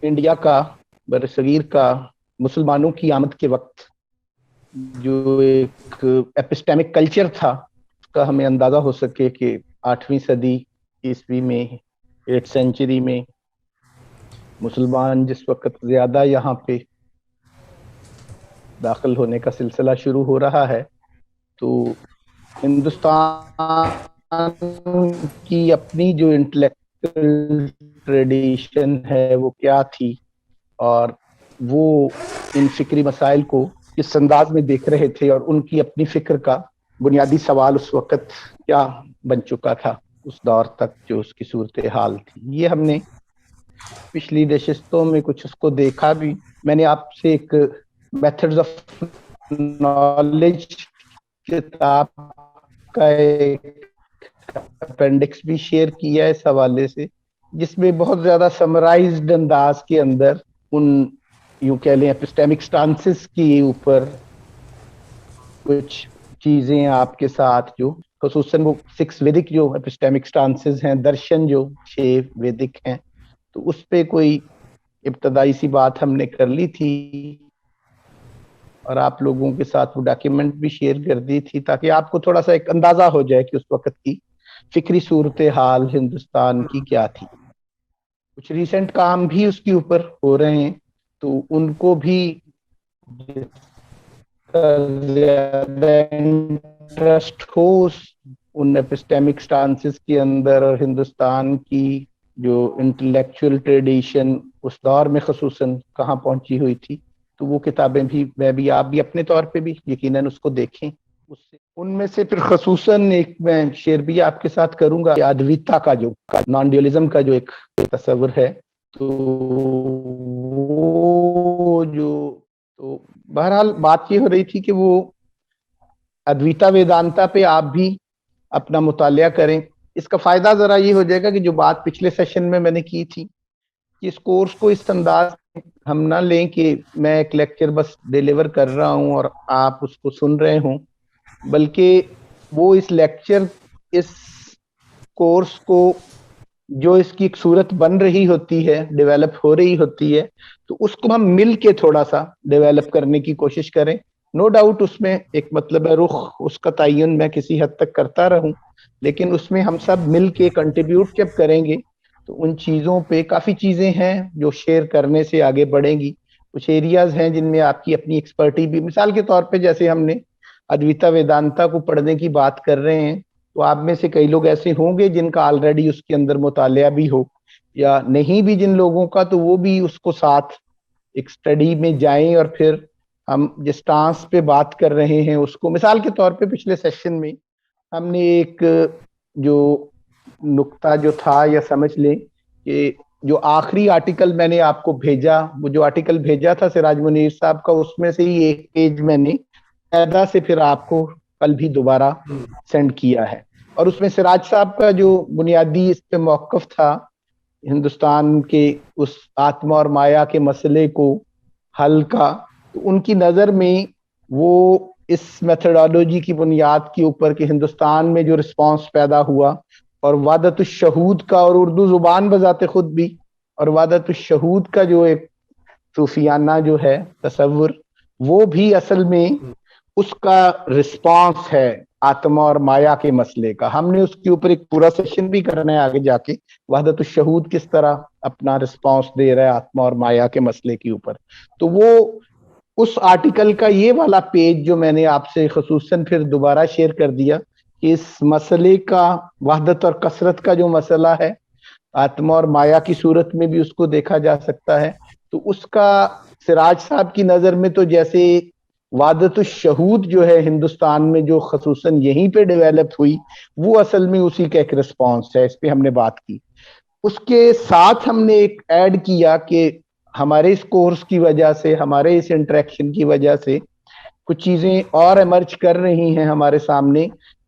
India کا بر صغیر کا مسلمانوں کی آمد کے وقت جو ایک ایپسٹیمک کلچر تھا اس کا ہمیں اندازہ ہو سکے کہ 8ویں صدی عیسوی میں 8 سینچری میں مسلمان جس وقت زیادہ یہاں پہ داخل ہونے کا سلسلہ شروع ہو رہا ہے تو ہندوستان کی اپنی جو انٹلیکچوئل ٹریڈیشن ہے وہ کیا تھی اور وہ ان فکری مسائل کو کس انداز میں دیکھ رہے تھے اور ان کی اپنی فکر کا بنیادی سوال اس وقت کیا بن چکا تھا اس دور تک جو اس کی صورتحال تھی، یہ ہم نے پچھلی نشستوں میں کچھ اس کو دیکھا بھی. میں نے آپ سے ایک میتھڈز آف نالج کتاب کا ایک اپینڈکس بھی شیئر کیا ہے اس حوالے سے، جس میں بہت زیادہ سمرائزڈ انداز کے اندر ان یوں کہہ لیں ایپسٹیمک سٹانسز کی اوپر کچھ چیزیں آپ کے ساتھ جو خصوصاً وہ 6 ویدک جو ایپسٹیمک سٹانسز ہیں، درشن جو 6 ویدک ہیں، تو اس پہ کوئی ابتدائی سی بات ہم نے کر لی تھی اور آپ لوگوں کے ساتھ وہ ڈاکیومنٹ بھی شیئر کر دی تھی تاکہ آپ کو تھوڑا سا ایک اندازہ ہو جائے کہ اس وقت کی فکری صورتحال ہندوستان کی کیا تھی. کچھ ریسنٹ کام بھی اس کے اوپر ہو رہے ہیں تو ان کو بھی زیادہ انٹرسٹ ہو ان ایپسٹیمک سٹانسز کے اندر اور ہندوستان کی جو انٹلیکچوئل ٹریڈیشن اس دور میں خصوصاً کہاں پہنچی ہوئی تھی، تو وہ کتابیں بھی میں بھی آپ بھی اپنے طور پہ بھی یقیناً اس کو دیکھیں. ان میں سے پھر خصوصاً ایک میں شیئر بھی آپ کے ساتھ کروں گا، ادویتا کا جو نان ڈیولزم کا جو ایک تصور ہے، تو وہ جو تو بہرحال بات یہ ہو رہی تھی کہ وہ ادویتا ویدانتا پہ آپ بھی اپنا مطالعہ کریں. اس کا فائدہ ذرا یہ ہو جائے گا کہ جو بات پچھلے سیشن میں نے کی تھی کہ اس کورس کو اس انداز ہم نہ لیں کہ میں ایک لیکچر بس ڈیلیور کر رہا ہوں اور آپ اس کو سن رہے ہوں، بلکہ وہ اس لیکچر اس کورس کو جو اس کی ایک صورت بن رہی ہوتی ہے، ڈیولپ ہو رہی ہوتی ہے، تو اس کو ہم مل کے تھوڑا سا ڈیولپ کرنے کی کوشش کریں. نو ڈاؤٹ اس میں ایک مطلب ہے رخ اس کا تعین میں کسی حد تک کرتا رہوں، لیکن اس میں ہم سب مل کے کنٹریبیوٹ جب کریں گے تو ان چیزوں پہ کافی چیزیں ہیں جو شیئر کرنے سے آگے بڑھیں گی. کچھ ایریاز ہیں جن میں آپ کی اپنی ایکسپرٹی بھی، مثال کے طور پہ جیسے ہم نے ادویتا ویدانتا کو پڑھنے کی بات کر رہے ہیں تو آپ میں سے کئی لوگ ایسے ہوں گے جن کا آلریڈی اس کے اندر مطالعہ بھی ہو، یا نہیں بھی جن لوگوں کا، تو وہ بھی اس کو ساتھ ایک سٹڈی میں جائیں اور پھر ہم جس ٹانس پہ بات کر رہے ہیں اس کو، مثال کے طور پہ پچھلے سیشن میں ہم نے ایک جو نقطہ جو تھا یا سمجھ لیں کہ جو آخری آرٹیکل میں نے آپ کو بھیجا، وہ جو آرٹیکل بھیجا تھا سراج منیر صاحب کا، اس میں سے ہی ایک پیج میں نے قاعدہ سے پھر آپ کو کل بھی دوبارہ سینڈ کیا ہے، اور اس میں سراج صاحب کا جو بنیادی اس پہ موقف تھا ہندوستان کے اس آتما اور مایا کے مسئلے کو حل کا، تو ان کی نظر میں وہ اس میتھڈالوجی کی بنیاد کے اوپر کہ ہندوستان میں جو رسپانس پیدا ہوا اور وحدت الشہود کا، اور اردو زبان بذات خود بھی، اور وحدت الشہود کا جو ایک صوفیانہ جو ہے تصور، وہ بھی اصل میں اس کا رسپانس ہے آتما اور مایا کے مسئلے کا. ہم نے اس کے اوپر ایک پورا سیشن بھی کرنا ہے آگے جا کے، وحدت الشہود کس طرح اپنا رسپانس دے رہا ہے آتما اور مایا کے مسئلے کے اوپر. تو وہ اس آرٹیکل کا یہ والا پیج جو میں نے آپ سے خصوصاً پھر دوبارہ شیئر کر دیا کہ اس مسئلے کا، وحدت اور کثرت کا جو مسئلہ ہے آتما اور مایا کی صورت میں بھی اس کو دیکھا جا سکتا ہے، تو اس کا سراج صاحب کی نظر میں تو جیسے وحدت الشہود جو ہے ہندوستان میں جو خصوصاً یہیں پہ ڈیولپ ہوئی، وہ اصل میں اسی کا ایک رسپانس ہے. اس پہ ہم نے بات کی. اس کے ساتھ ہم نے ایک ایڈ کیا کہ ہمارے اس کورس کی وجہ سے، ہمارے اس انٹریکشن کی وجہ سے کچھ چیزیں اور ایمرج کر رہی ہیں ہمارے سامنے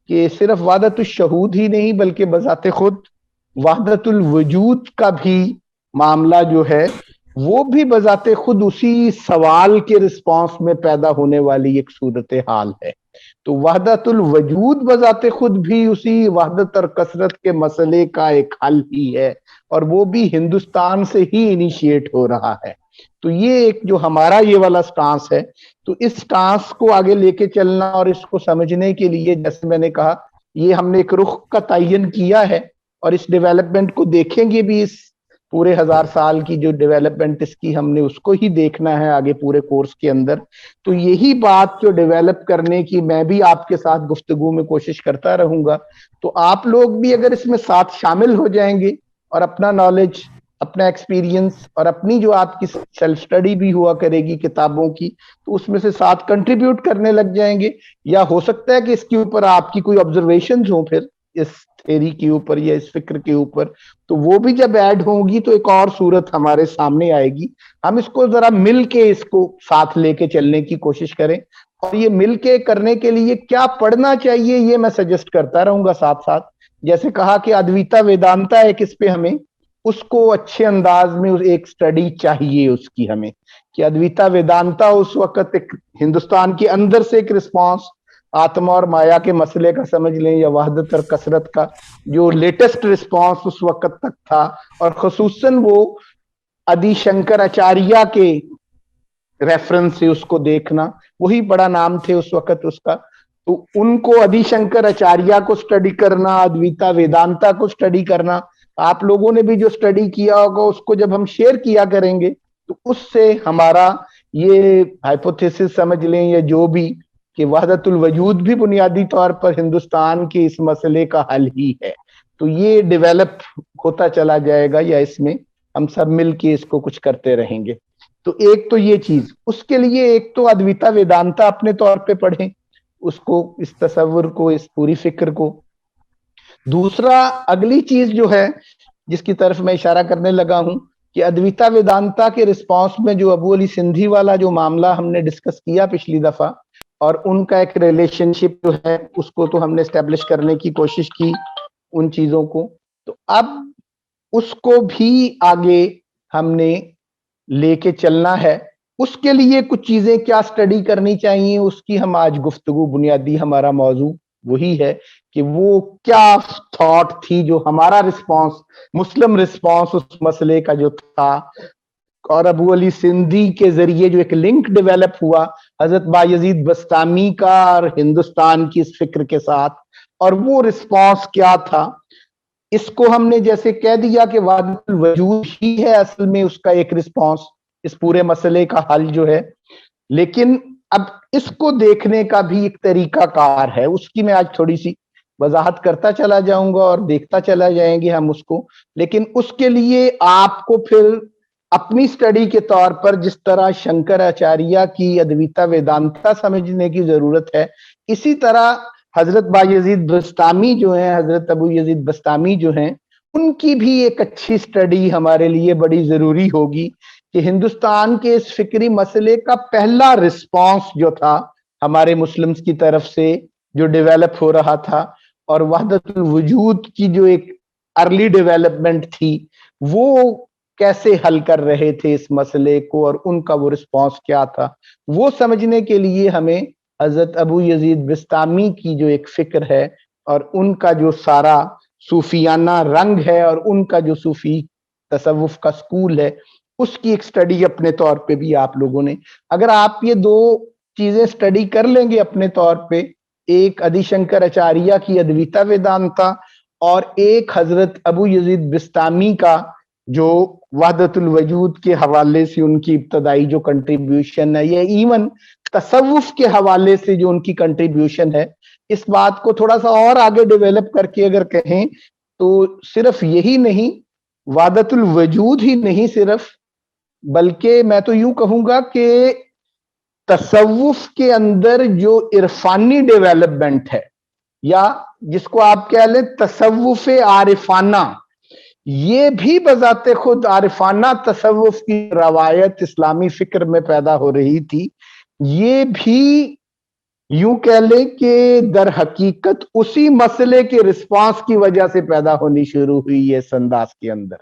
کہ صرف وحدت الشہود ہی نہیں بلکہ بذات خود وحدت الوجود کا بھی معاملہ جو ہے وہ بھی بذات خود اسی سوال کے رسپانس میں پیدا ہونے والی ایک صورتحال ہے. تو وحدت الوجود بذات خود بھی اسی وحدت اور کثرت کے مسئلے کا ایک حل ہی ہے، اور وہ بھی ہندوستان سے ہی انیشیٹ ہو رہا ہے۔ تو یہ ایک جو ہمارا یہ والا سٹانس ہے، تو اس سٹانس کو آگے لے کے چلنا اور اس کو سمجھنے کے لیے جیسے میں نے کہا یہ ہم نے ایک رخ کا تعین کیا ہے، اور اس ڈیولپمنٹ کو دیکھیں گے بھی، اس پورے 1000 سال کی جو ڈیولپمنٹ اس کی ہم نے اس کو ہی دیکھنا ہے آگے پورے کورس کے اندر۔ تو یہی بات جو ڈیولپ کرنے کی میں بھی آپ کے ساتھ گفتگو میں کوشش کرتا رہوں گا، تو آپ لوگ بھی اگر اس میں ساتھ شامل ہو جائیں گے اور اپنا نالج، اپنا ایکسپیرینس اور اپنی جو آپ کی سیلف سٹڈی بھی ہوا کرے گی کتابوں کی، تو اس میں سے ساتھ کنٹریبیوٹ کرنے لگ جائیں گے، یا ہو سکتا ہے کہ اس کے اوپر آپ کی کوئی آبزرویشنز ہوں پھر اس تھیری کے اوپر یا اس فکر کے اوپر، تو وہ بھی جب ایڈ ہوں گی تو ایک اور صورت ہمارے سامنے آئے گی۔ ہم اس کو ذرا مل کے اس کو ساتھ لے کے چلنے کی کوشش کریں، اور یہ مل کے کرنے کے لیے کیا پڑھنا چاہیے یہ میں سجیسٹ کرتا رہوں گا ساتھ ساتھ۔ جیسے کہا کہ ادویتا ویدانتا ہے، کس پہ ہمیں اس کو اچھے انداز میں ایک سٹڈی چاہیے اس کی ہمیں، کہ ادویتا ویدانتا اس وقت ایک ہندوستان کے اندر سے ایک رسپانس آتما اور مایا کے مسئلے کا سمجھ لیں، یا وحدت اور کثرت کا جو لیٹسٹ رسپانس اس وقت تک تھا، اور خصوصاً وہ ادی شنکر آچاریہ کے ریفرنس سے اس کو دیکھنا، وہی بڑا نام تھے اس وقت اس کا، تو ان کو ادی شنکر آچاریہ کو سٹڈی کرنا، ادویتا ویدانتا کو سٹڈی کرنا، آپ لوگوں نے بھی جو سٹڈی کیا ہوگا اس کو جب ہم شیئر کیا کریں گے تو اس سے ہمارا یہ ہائپوتھیسس سمجھ لیں یا جو بھی، کہ وحدت الوجود بھی بنیادی طور پر ہندوستان کے اس مسئلے کا حل ہی ہے، تو یہ ڈیولپ ہوتا چلا جائے گا، یا اس میں ہم سب مل کے اس کو کچھ کرتے رہیں گے۔ تو ایک تو یہ چیز، اس کے لیے ایک تو ادویتا ویدانتا اپنے طور پہ پڑھیں اس کو، اس تصور کو، اس پوری فکر کو۔ دوسرا اگلی چیز جو ہے جس کی طرف میں اشارہ کرنے لگا ہوں، کہ ادویتا ویدانتا کے رسپانس میں جو ابو علی سندھی والا جو معاملہ ہم نے ڈسکس کیا پچھلی دفعہ، اور ان کا ایک ریلیشن شپ جو ہے اس کو تو ہم نے اسٹیبلش کرنے کی کوشش کی ان چیزوں کو، تو اب اس کو بھی آگے ہم نے لے کے چلنا ہے۔ اس کے لیے کچھ چیزیں کیا سٹڈی کرنی چاہیے، اس کی ہم آج گفتگو، بنیادی ہمارا موضوع وہی ہے کہ وہ کیا تھاٹ تھی جو ہمارا رسپانس، مسلم رسپانس اس مسئلے کا جو تھا، اور ابو علی سندھی کے ذریعے جو ایک لنک ڈیولپ ہوا حضرت بایزید بسطامی کا اور ہندوستان کی اس فکر کے ساتھ، اور وہ رسپانس کیا تھا، اس کو ہم نے جیسے کہہ دیا کہ وحدت الوجود ہی ہے اصل میں اس کا ایک رسپانس، اس پورے مسئلے کا حل جو ہے، لیکن اب اس کو دیکھنے کا بھی ایک طریقہ کار ہے، اس کی میں آج تھوڑی سی وضاحت کرتا چلا جاؤں گا اور دیکھتا چلا جائیں گے ہم اس کو۔ لیکن اس کے لیے آپ کو پھر اپنی سٹڈی کے طور پر جس طرح شنکر آچاریہ کی ادویتا ویدانتا سمجھنے کی ضرورت ہے، اسی طرح حضرت بایزید بسطامی جو ہیں، حضرت ابو یزید بسطامی جو ہیں، ان کی بھی ایک اچھی سٹڈی ہمارے لیے بڑی ضروری ہوگی، کہ ہندوستان کے اس فکری مسئلے کا پہلا رسپانس جو تھا ہمارے مسلمز کی طرف سے جو ڈیولپ ہو رہا تھا، اور وحدت الوجود کی جو ایک ارلی ڈیولپمنٹ تھی، وہ کیسے حل کر رہے تھے اس مسئلے کو، اور ان کا وہ رسپانس کیا تھا، وہ سمجھنے کے لیے ہمیں حضرت ابو یزید بسطامی کی جو ایک فکر ہے اور ان کا جو سارا صوفیانہ رنگ ہے اور ان کا جو صوفی تصوف کا سکول ہے، اس کی ایک سٹڈی اپنے طور پہ بھی آپ لوگوں نے، اگر آپ یہ دو چیزیں سٹڈی کر لیں گے اپنے طور پہ، ایک ادی شنکر آچاریہ کی ادویتا ویدانتا اور ایک حضرت ابو یزید بسطامی کا جو وحدت الوجود کے حوالے سے ان کی ابتدائی جو کنٹریبیوشن ہے، یا ایون تصوف کے حوالے سے جو ان کی کنٹریبیوشن ہے، اس بات کو تھوڑا سا اور آگے ڈیولپ کر کے اگر کہیں تو صرف یہی نہیں، وحدت الوجود ہی نہیں صرف، بلکہ میں تو یوں کہوں گا کہ تصوف کے اندر جو عرفانی ڈیولپمنٹ ہے، یا جس کو آپ کہہ لیں تصوف عارفانہ، یہ بھی بذات خود عارفانہ تصوف کی روایت اسلامی فکر میں پیدا ہو رہی تھی، یہ بھی یوں کہہ لیں کہ در حقیقت اسی مسئلے کے رسپانس کی وجہ سے پیدا ہونی شروع ہوئی ہے اس انداز کے اندر،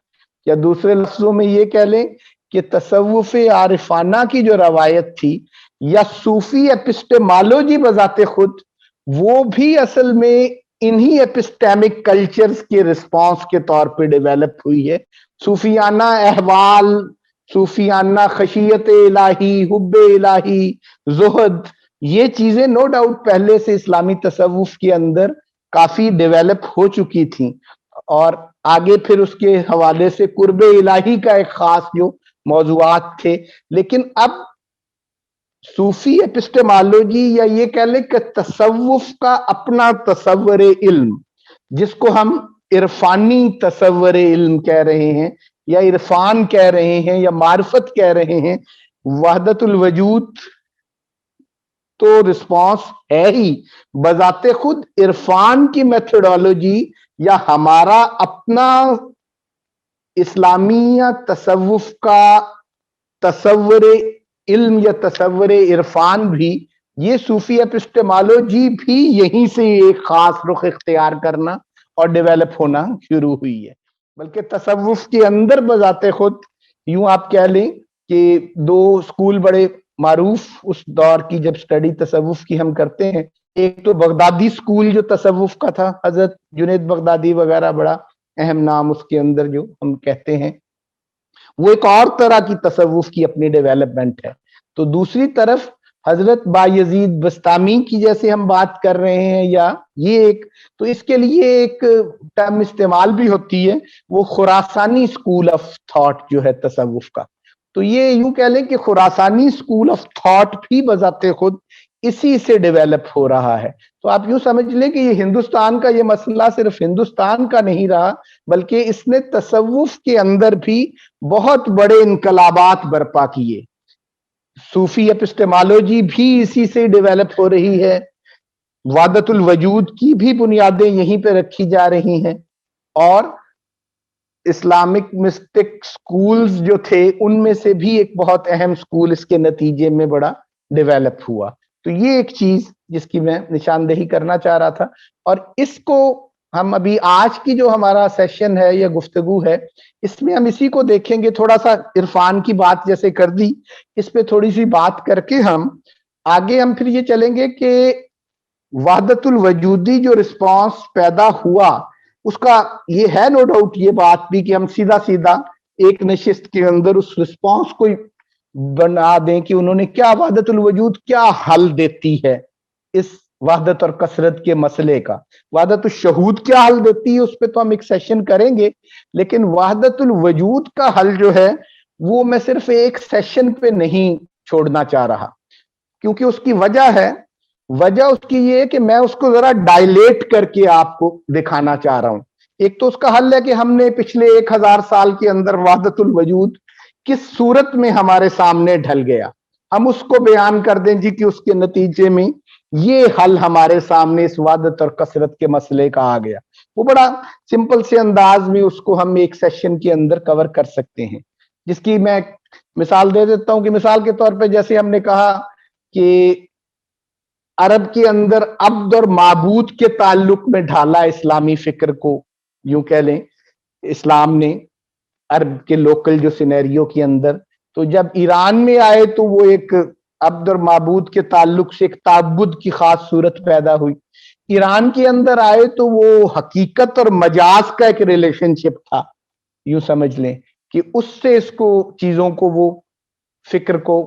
یا دوسرے لفظوں میں یہ کہہ لیں کہ تصوف عارفانہ کی جو روایت تھی، یا صوفی اپسٹمالوجی بذات خود वो भी असल में इन्हीं एपिस्टेमिक कल्चर्स के रिस्पॉन्स के तौर पे डेवलप हुई है। सूफियाना अहवाल, सूफियाना खशियत इलाही, हुब्बे इलाही, जुहद, ये चीजें नो डाउट पहले से इस्लामी तसव्वुफ के अंदर काफी डेवलप हो चुकी थी, और आगे फिर उसके हवाले से कुर्बे इलाही का एक खास जो मौजूआत थे। लेकिन अब सूफी एपिस्टेमोलॉजी, या ये कह लें कि तसव्वुफ का अपना तसव्वुर इल्म, जिसको हम इरफानी तसव्वुर इल्म कह रहे हैं, या इरफान कह रहे हैं, या मार्फत कह रहे हैं, वहदतुल वजूद तो रिस्पॉन्स है ही, बजाते खुद इरफान की मेथोडोलॉजी या हमारा अपना इस्लामिया तसव्वुफ का तसव्वुर इल्म या तसव्वुर इरफान भी, ये सूफी एपिस्टेमोलॉजी भी यहीं से एक खास रुख इख्तियार करना और डेवलप होना शुरू हुई है। बल्कि तसव्वुफ के अंदर बजाते खुद यूं आप कह लें कि दो स्कूल बड़े मारूफ उस दौर की, जब स्टडी तसव्वुफ की हम करते हैं, एक तो बगदादी स्कूल जो तसव्वुफ का था, हजरत जुनैद बगदादी वगैरह, बड़ा अहम नाम उसके अंदर जो हम कहते हैं, वो एक और तरह की तसव्वुफ की अपनी डेवलपमेंट है। तो दूसरी तरफ हजरत बायजीद बस्तामी की जैसे हम बात कर रहे हैं, या ये एक, तो इसके लिए एक टर्म इस्तेमाल भी होती है, वो खुरासानी स्कूल ऑफ थॉट जो है तसव्वुफ का। तो ये यूं कह लें कि खुरासानी स्कूल ऑफ थॉट भी बजाते खुद इसी से डेवलप हो रहा है। तो आप यूं समझ लें कि ये हिंदुस्तान का ये मसला सिर्फ हिंदुस्तान का नहीं रहा, बल्कि इसने तसव्वुफ के अंदर भी बहुत बड़े इनकलाबात बर्पा किए। सूफी एपिस्टेमोलॉजी भी इसी से डेवलप हो रही है, वादतुल वजूद की भी बुनियादें यहीं पे रखी जा रही हैं, और इस्लामिक मिस्टिक स्कूल्स जो थे उनमें से भी एक बहुत अहम स्कूल इसके नतीजे में बड़ा डेवलप हुआ। तो ये एक चीज जिसकी मैं निशानदेही करना चाह रहा था, और इसको हम अभी आज की जो हमारा सेशन है या गुफ्तगू है, इसमें हम इसी को देखेंगे। थोड़ा सा इरफान की बात जैसे कर दी, इस पे थोड़ी सी बात करके हम आगे हम फिर ये चलेंगे कि वहदतुल वजूदी जो रिस्पॉन्स पैदा हुआ, उसका ये है नो डाउट ये बात भी कि हम सीधा सीधा एक नशिस्त के अंदर उस रिस्पॉन्स को बना दें कि उन्होंने क्या, वहदतुल वजूद क्या हल देती है इस वहदत और कसरत के मसले का। वहदतुल शहूद क्या हल देती है उस पर तो हम एक सेशन करेंगे, लेकिन वहदतुल वजूद का हल जो है वो मैं सिर्फ एक सेशन पे नहीं छोड़ना चाह रहा, क्योंकि उसकी वजह है, वजह उसकी ये है कि मैं उसको जरा डायलेट करके आपको दिखाना चाह रहा हूं। एक तो उसका हल है कि हमने पिछले 1000 साल के अंदर वहदतुल वजूद किस सूरत में हमारे सामने ढल गया, हम उसको बयान कर दें जी कि उसके नतीजे में ये हल हमारे सामने इस वहदत और कसरत के मसले का आ गया। वो बड़ा सिंपल से अंदाज में उसको हम एक सेशन के अंदर कवर कर सकते हैं, जिसकी मैं मिसाल दे देता हूं कि मिसाल के तौर पे जैसे हमने कहा कि अरब के अंदर अब्द और माबूद के ताल्लुक में ढाला इस्लामी फिक्र को, यूं कह लें इस्लाम ने अरब के लोकल जो सिनेरियो के अंदर। तो जब ईरान में आए तो वो एक अब्द और माबूद के ताल्लुक से एक ताबुद की खास सूरत पैदा हुई। ईरान के अंदर आए तो वो हकीकत और मजाज का एक रिलेशनशिप था, यूं समझ लें कि उससे इसको चीजों को वो फिक्र को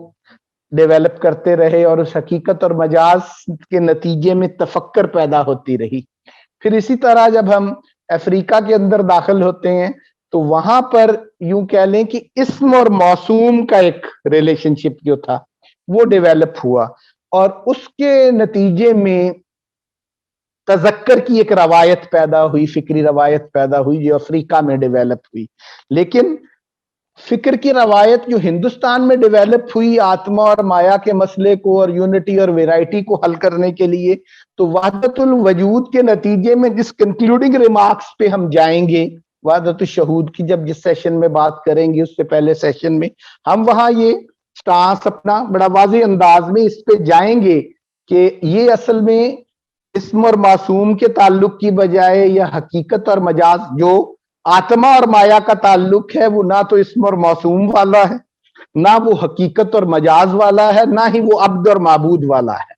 डेवलप करते रहे, और उस हकीकत और मजाज के नतीजे में तफक्कर पैदा होती रही। फिर इसी तरह जब हम अफ्रीका के अंदर दाखिल होते हैं तो वहां पर यूं कह लें कि इस्म और मौसूम का एक रिलेशनशिप जो था वो डेवलप हुआ, और उसके नतीजे में तजक्कर की एक रवायत पैदा हुई, फिक्री रवायत पैदा हुई जो अफ्रीका में डेवलप हुई। लेकिन फिक्र की रवायत जो हिंदुस्तान में डेवलप हुई आत्मा और माया के मसले को और यूनिटी और वैरायटी को हल करने के लिए, तो वहदतुल वजूद के नतीजे में जिस कंक्लूडिंग रिमार्क्स पे हम जाएंगे, वहदतुल शहूद की जब जिस सेशन में बात करेंगे उससे पहले सेशन में हम वहां ये स्टांस अपना बड़ा वाज़ेह अंदाज में इस पे जाएंगे कि ये असल में इस्म और मासूम के ताल्लुक की बजाय या हकीकत और मजाज जो आत्मा और माया का ताल्लुक है, वो ना तो इस्म और मासूम वाला है, ना वो हकीकत और मजाज वाला है, ना ही वो अब्द और माबूद वाला है।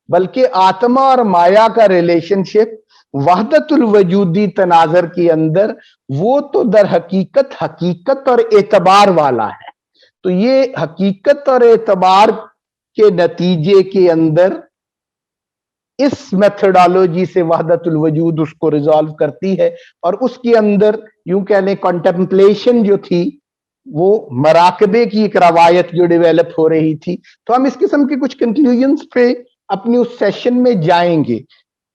बल्कि आत्मा और माया का रिलेशनशिप वहदतुल वजूदी तनाजर के अंदर वो तो दर हकीकत हकीकत और एतबार वाला है। तो ये हकीकत और एतबार के नतीजे के अंदर इस मेथोडोलॉजी से वहदतुल वजूद उसको रिजॉल्व करती है, और उसके अंदर यूं कह लें कॉन्टेम्पलेशन जो थी वो मराकबे की एक रवायत जो डेवलप हो रही थी। तो हम इस किस्म के कुछ कंक्लूजन्स पे अपनी उस सेशन में जाएंगे,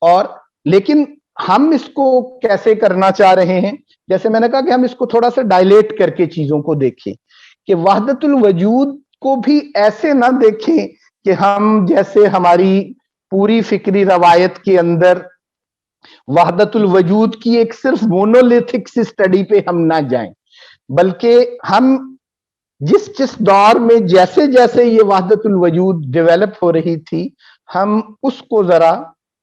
और लेकिन हम इसको कैसे करना चाह रहे हैं, जैसे मैंने कहा कि हम इसको थोड़ा सा डायलेट करके चीजों को देखें, कि वहदतुल वजूद को भी ऐसे ना देखें कि हम जैसे हमारी पूरी फिक्री रवायत के अंदर वहदतुल वजूद की एक सिर्फ मोनोलिथिक सी स्टडी पे हम ना जाएं, बल्कि हम जिस जिस दौर में जैसे जैसे ये वहदतुल वजूद डेवलप हो रही थी हम उसको जरा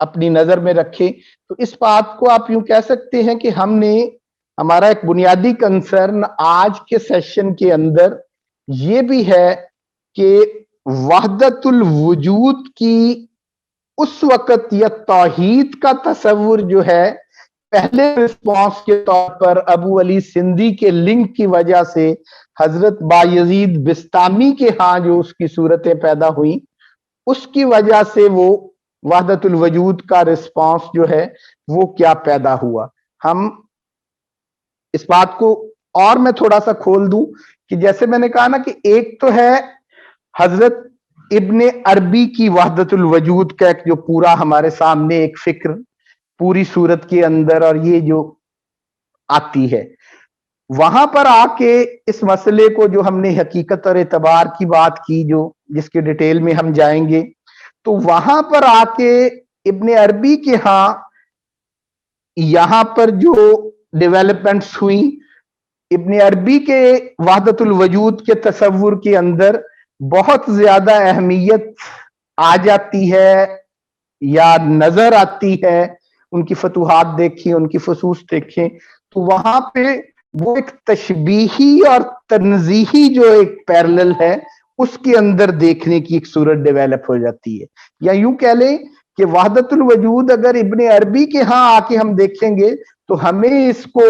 अपनी नजर में रखें। तो इस बात को आप यूं कह सकते हैं कि हमारा एक बुनियादी कंसर्न आज के सेशन के अंदर ये भी है कि वहदतुल वजूद की उस वक्त या तौहीद का तस्वुर जो है पहले रिस्पॉन्स के तौर पर अबू अली सिंधी के लिंक की वजह से हजरत बायजीद बिस्तामी के यहाँ जो उसकी सूरतें पैदा हुई, उसकी वजह से वो वहदतुल वजूद का रिस्पॉन्स जो है वो क्या पैदा हुआ। हम इस बात को और मैं थोड़ा सा खोल दूं कि जैसे मैंने कहा ना कि एक तो है हजरत इब्ने अरबी की वहदतुल वजूद का एक जो पूरा हमारे सामने एक फिक्र पूरी सूरत के अंदर और ये जो आती है, वहां पर आके इस मसले को जो हमने हकीकत और एतबार की बात की जो जिसके डिटेल में हम जाएंगे, तो वहां पर आके इब्ने अरबी के यहां पर जो डेवलपमेंट्स हुई, इब्ने अरबी के वहदतुल वजूद के तस्वुर के अंदर बहुत ज्यादा अहमियत आ जाती है या नजर आती है। उनकी फतूहात देखें, उनकी फसूस देखें, तो वहां पे वो एक तशबीही और तनजीही जो एक पैरेलल है उसके अंदर देखने की एक सूरत डेवलप हो जाती है। या यूं कह लें कि वहदतुल वजूद अगर इब्ने अरबी के यहाँ आके हम देखेंगे तो हमें इसको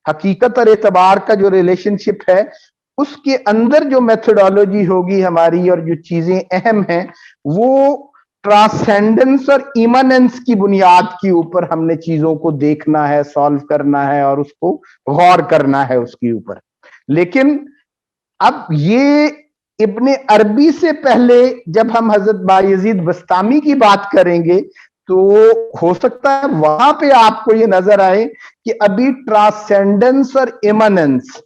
हकीकत और एतबार का जो रिलेशनशिप है उसके अंदर जो मेथोडोलॉजी होगी हमारी और जो चीजें अहम हैं वो ट्रांसेंडेंस और इमानेंस की बुनियाद के ऊपर हमने चीजों को देखना है, सॉल्व करना है और उसको गौर करना है उसके ऊपर। लेकिन अब ये इब्ने अरबी से पहले जब हम हजरत बायजीद बस्तामी की बात करेंगे तो हो सकता है वहां पे आपको ये नजर आए कि अभी ट्रांसेंडेंस और इमानेंस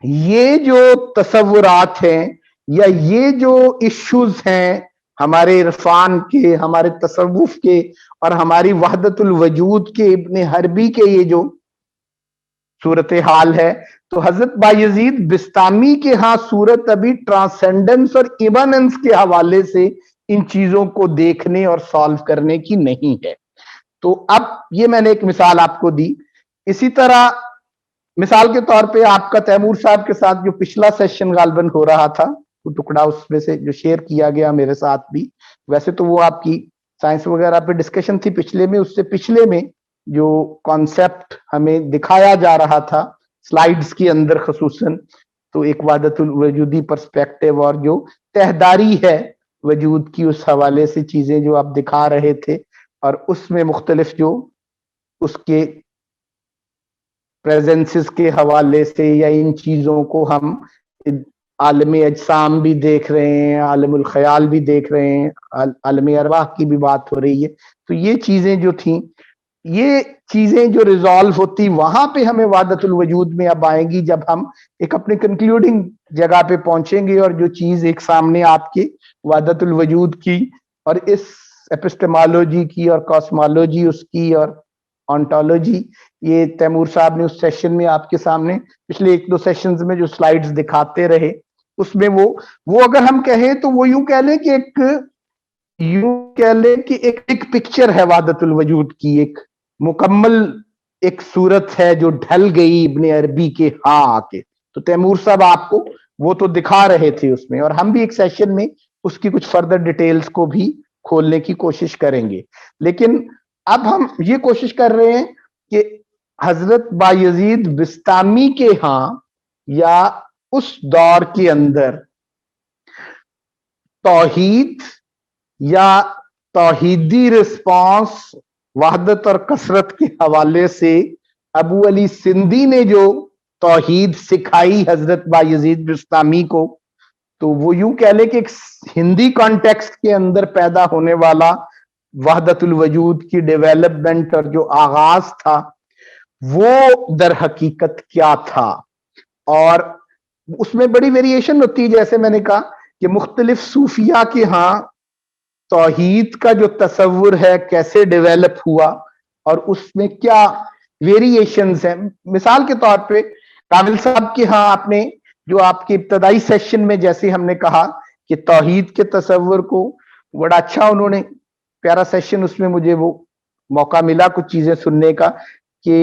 ये जो तसव्वुरात हैं या ये जो इश्यूज हैं हमारे इरफान के, हमारे तसव्वुफ के और हमारी वहदतुल वजूद के इब्ने अरबी के ये जो सूरत हाल है, तो हजरत बायजीद बिस्तामी के यहाँ सूरत अभी ट्रांसेंडेंस और इमानेंस के हवाले से इन चीजों को देखने और सॉल्व करने की नहीं है। तो अब ये मैंने एक मिसाल आपको दी। इसी तरह मिसाल के तौर पे आपका तैमूर साहब के साथ जो पिछला सेशन गालबन हो रहा था, वो टुकड़ा उसमें से जो शेयर किया गया मेरे साथ भी, वैसे तो वो आपकी साइंस वगैरह पे डिस्कशन थी पिछले में, उससे पिछले में जो कॉन्सेप्ट हमें दिखाया जा रहा था स्लाइड्स के अंदर खसूसन, तो एक वहदतुल वजूदी पर्सपेक्टिव और जो तहदारी है वजूद की उस हवाले से चीजें जो आप दिखा रहे थे, और उसमें मुख्तलिफ जो उसके प्रेजेंसेस के हवाले से या इन चीजों को हम आलम अजसाम भी देख रहे हैं, आलमुल ख्याल भी देख रहे हैं, आलम अरवाह की भी बात हो रही है। तो ये चीजें जो थी, ये चीजें जो रिजॉल्व होती वहां पे हमें वहदतुल वजूद में अब आएंगी जब हम एक अपने कंक्लूडिंग जगह पे पहुंचेंगे और जो चीज एक सामने आपके वहदतुल वजूद की और इस एपिस्टेमोलॉजी की और कॉस्मोलॉजी उसकी और ऑन्टोलॉजी, ये तैमूर साहब ने उस सेशन में आपके सामने पिछले एक दो सेशंस में जो स्लाइड्स दिखाते रहे उसमें वो अगर हम कहें तो वो यूं कह लें कि एक पिक्चर है वहदतुल वजूद की, एक मुकम्मल एक सूरत है जो ढल गई इब्ने अरबी के आके। तो तैमूर साहब आपको वो तो दिखा रहे थे उसमें, और हम भी एक सेशन में उसकी कुछ फर्दर डिटेल्स को भी کھولنے کی کوشش کریں گے. لیکن اب ہم یہ کوشش کر رہے ہیں کہ حضرت بایزید بسطامی کے ہاں یا اس دور کے اندر توحید یا توحیدی رسپانس وحدت اور کثرت کے حوالے سے ابو علی سندھی نے جو توحید سکھائی حضرت بایزید بسطامی کو، تو وہ یوں کہہ لے کہ ایک ہندی کانٹیکسٹ کے اندر پیدا ہونے والا وحدت الوجود کی ڈیولپمنٹ اور جو آغاز تھا وہ در حقیقت کیا تھا. اور اس میں بڑی ویریشن ہوتی ہے، جیسے میں نے کہا کہ مختلف صوفیہ کے ہاں توحید کا جو تصور ہے کیسے ڈیولپ ہوا اور اس میں کیا ویریشنز ہیں. مثال کے طور پہ کامل صاحب کے ہاں آپ نے جو آپ کے ابتدائی سیشن میں جیسے ہم نے کہا کہ توحید کے تصور کو بڑا اچھا انہوں نے پیارا سیشن، اس میں مجھے وہ موقع ملا کچھ چیزیں سننے کا کہ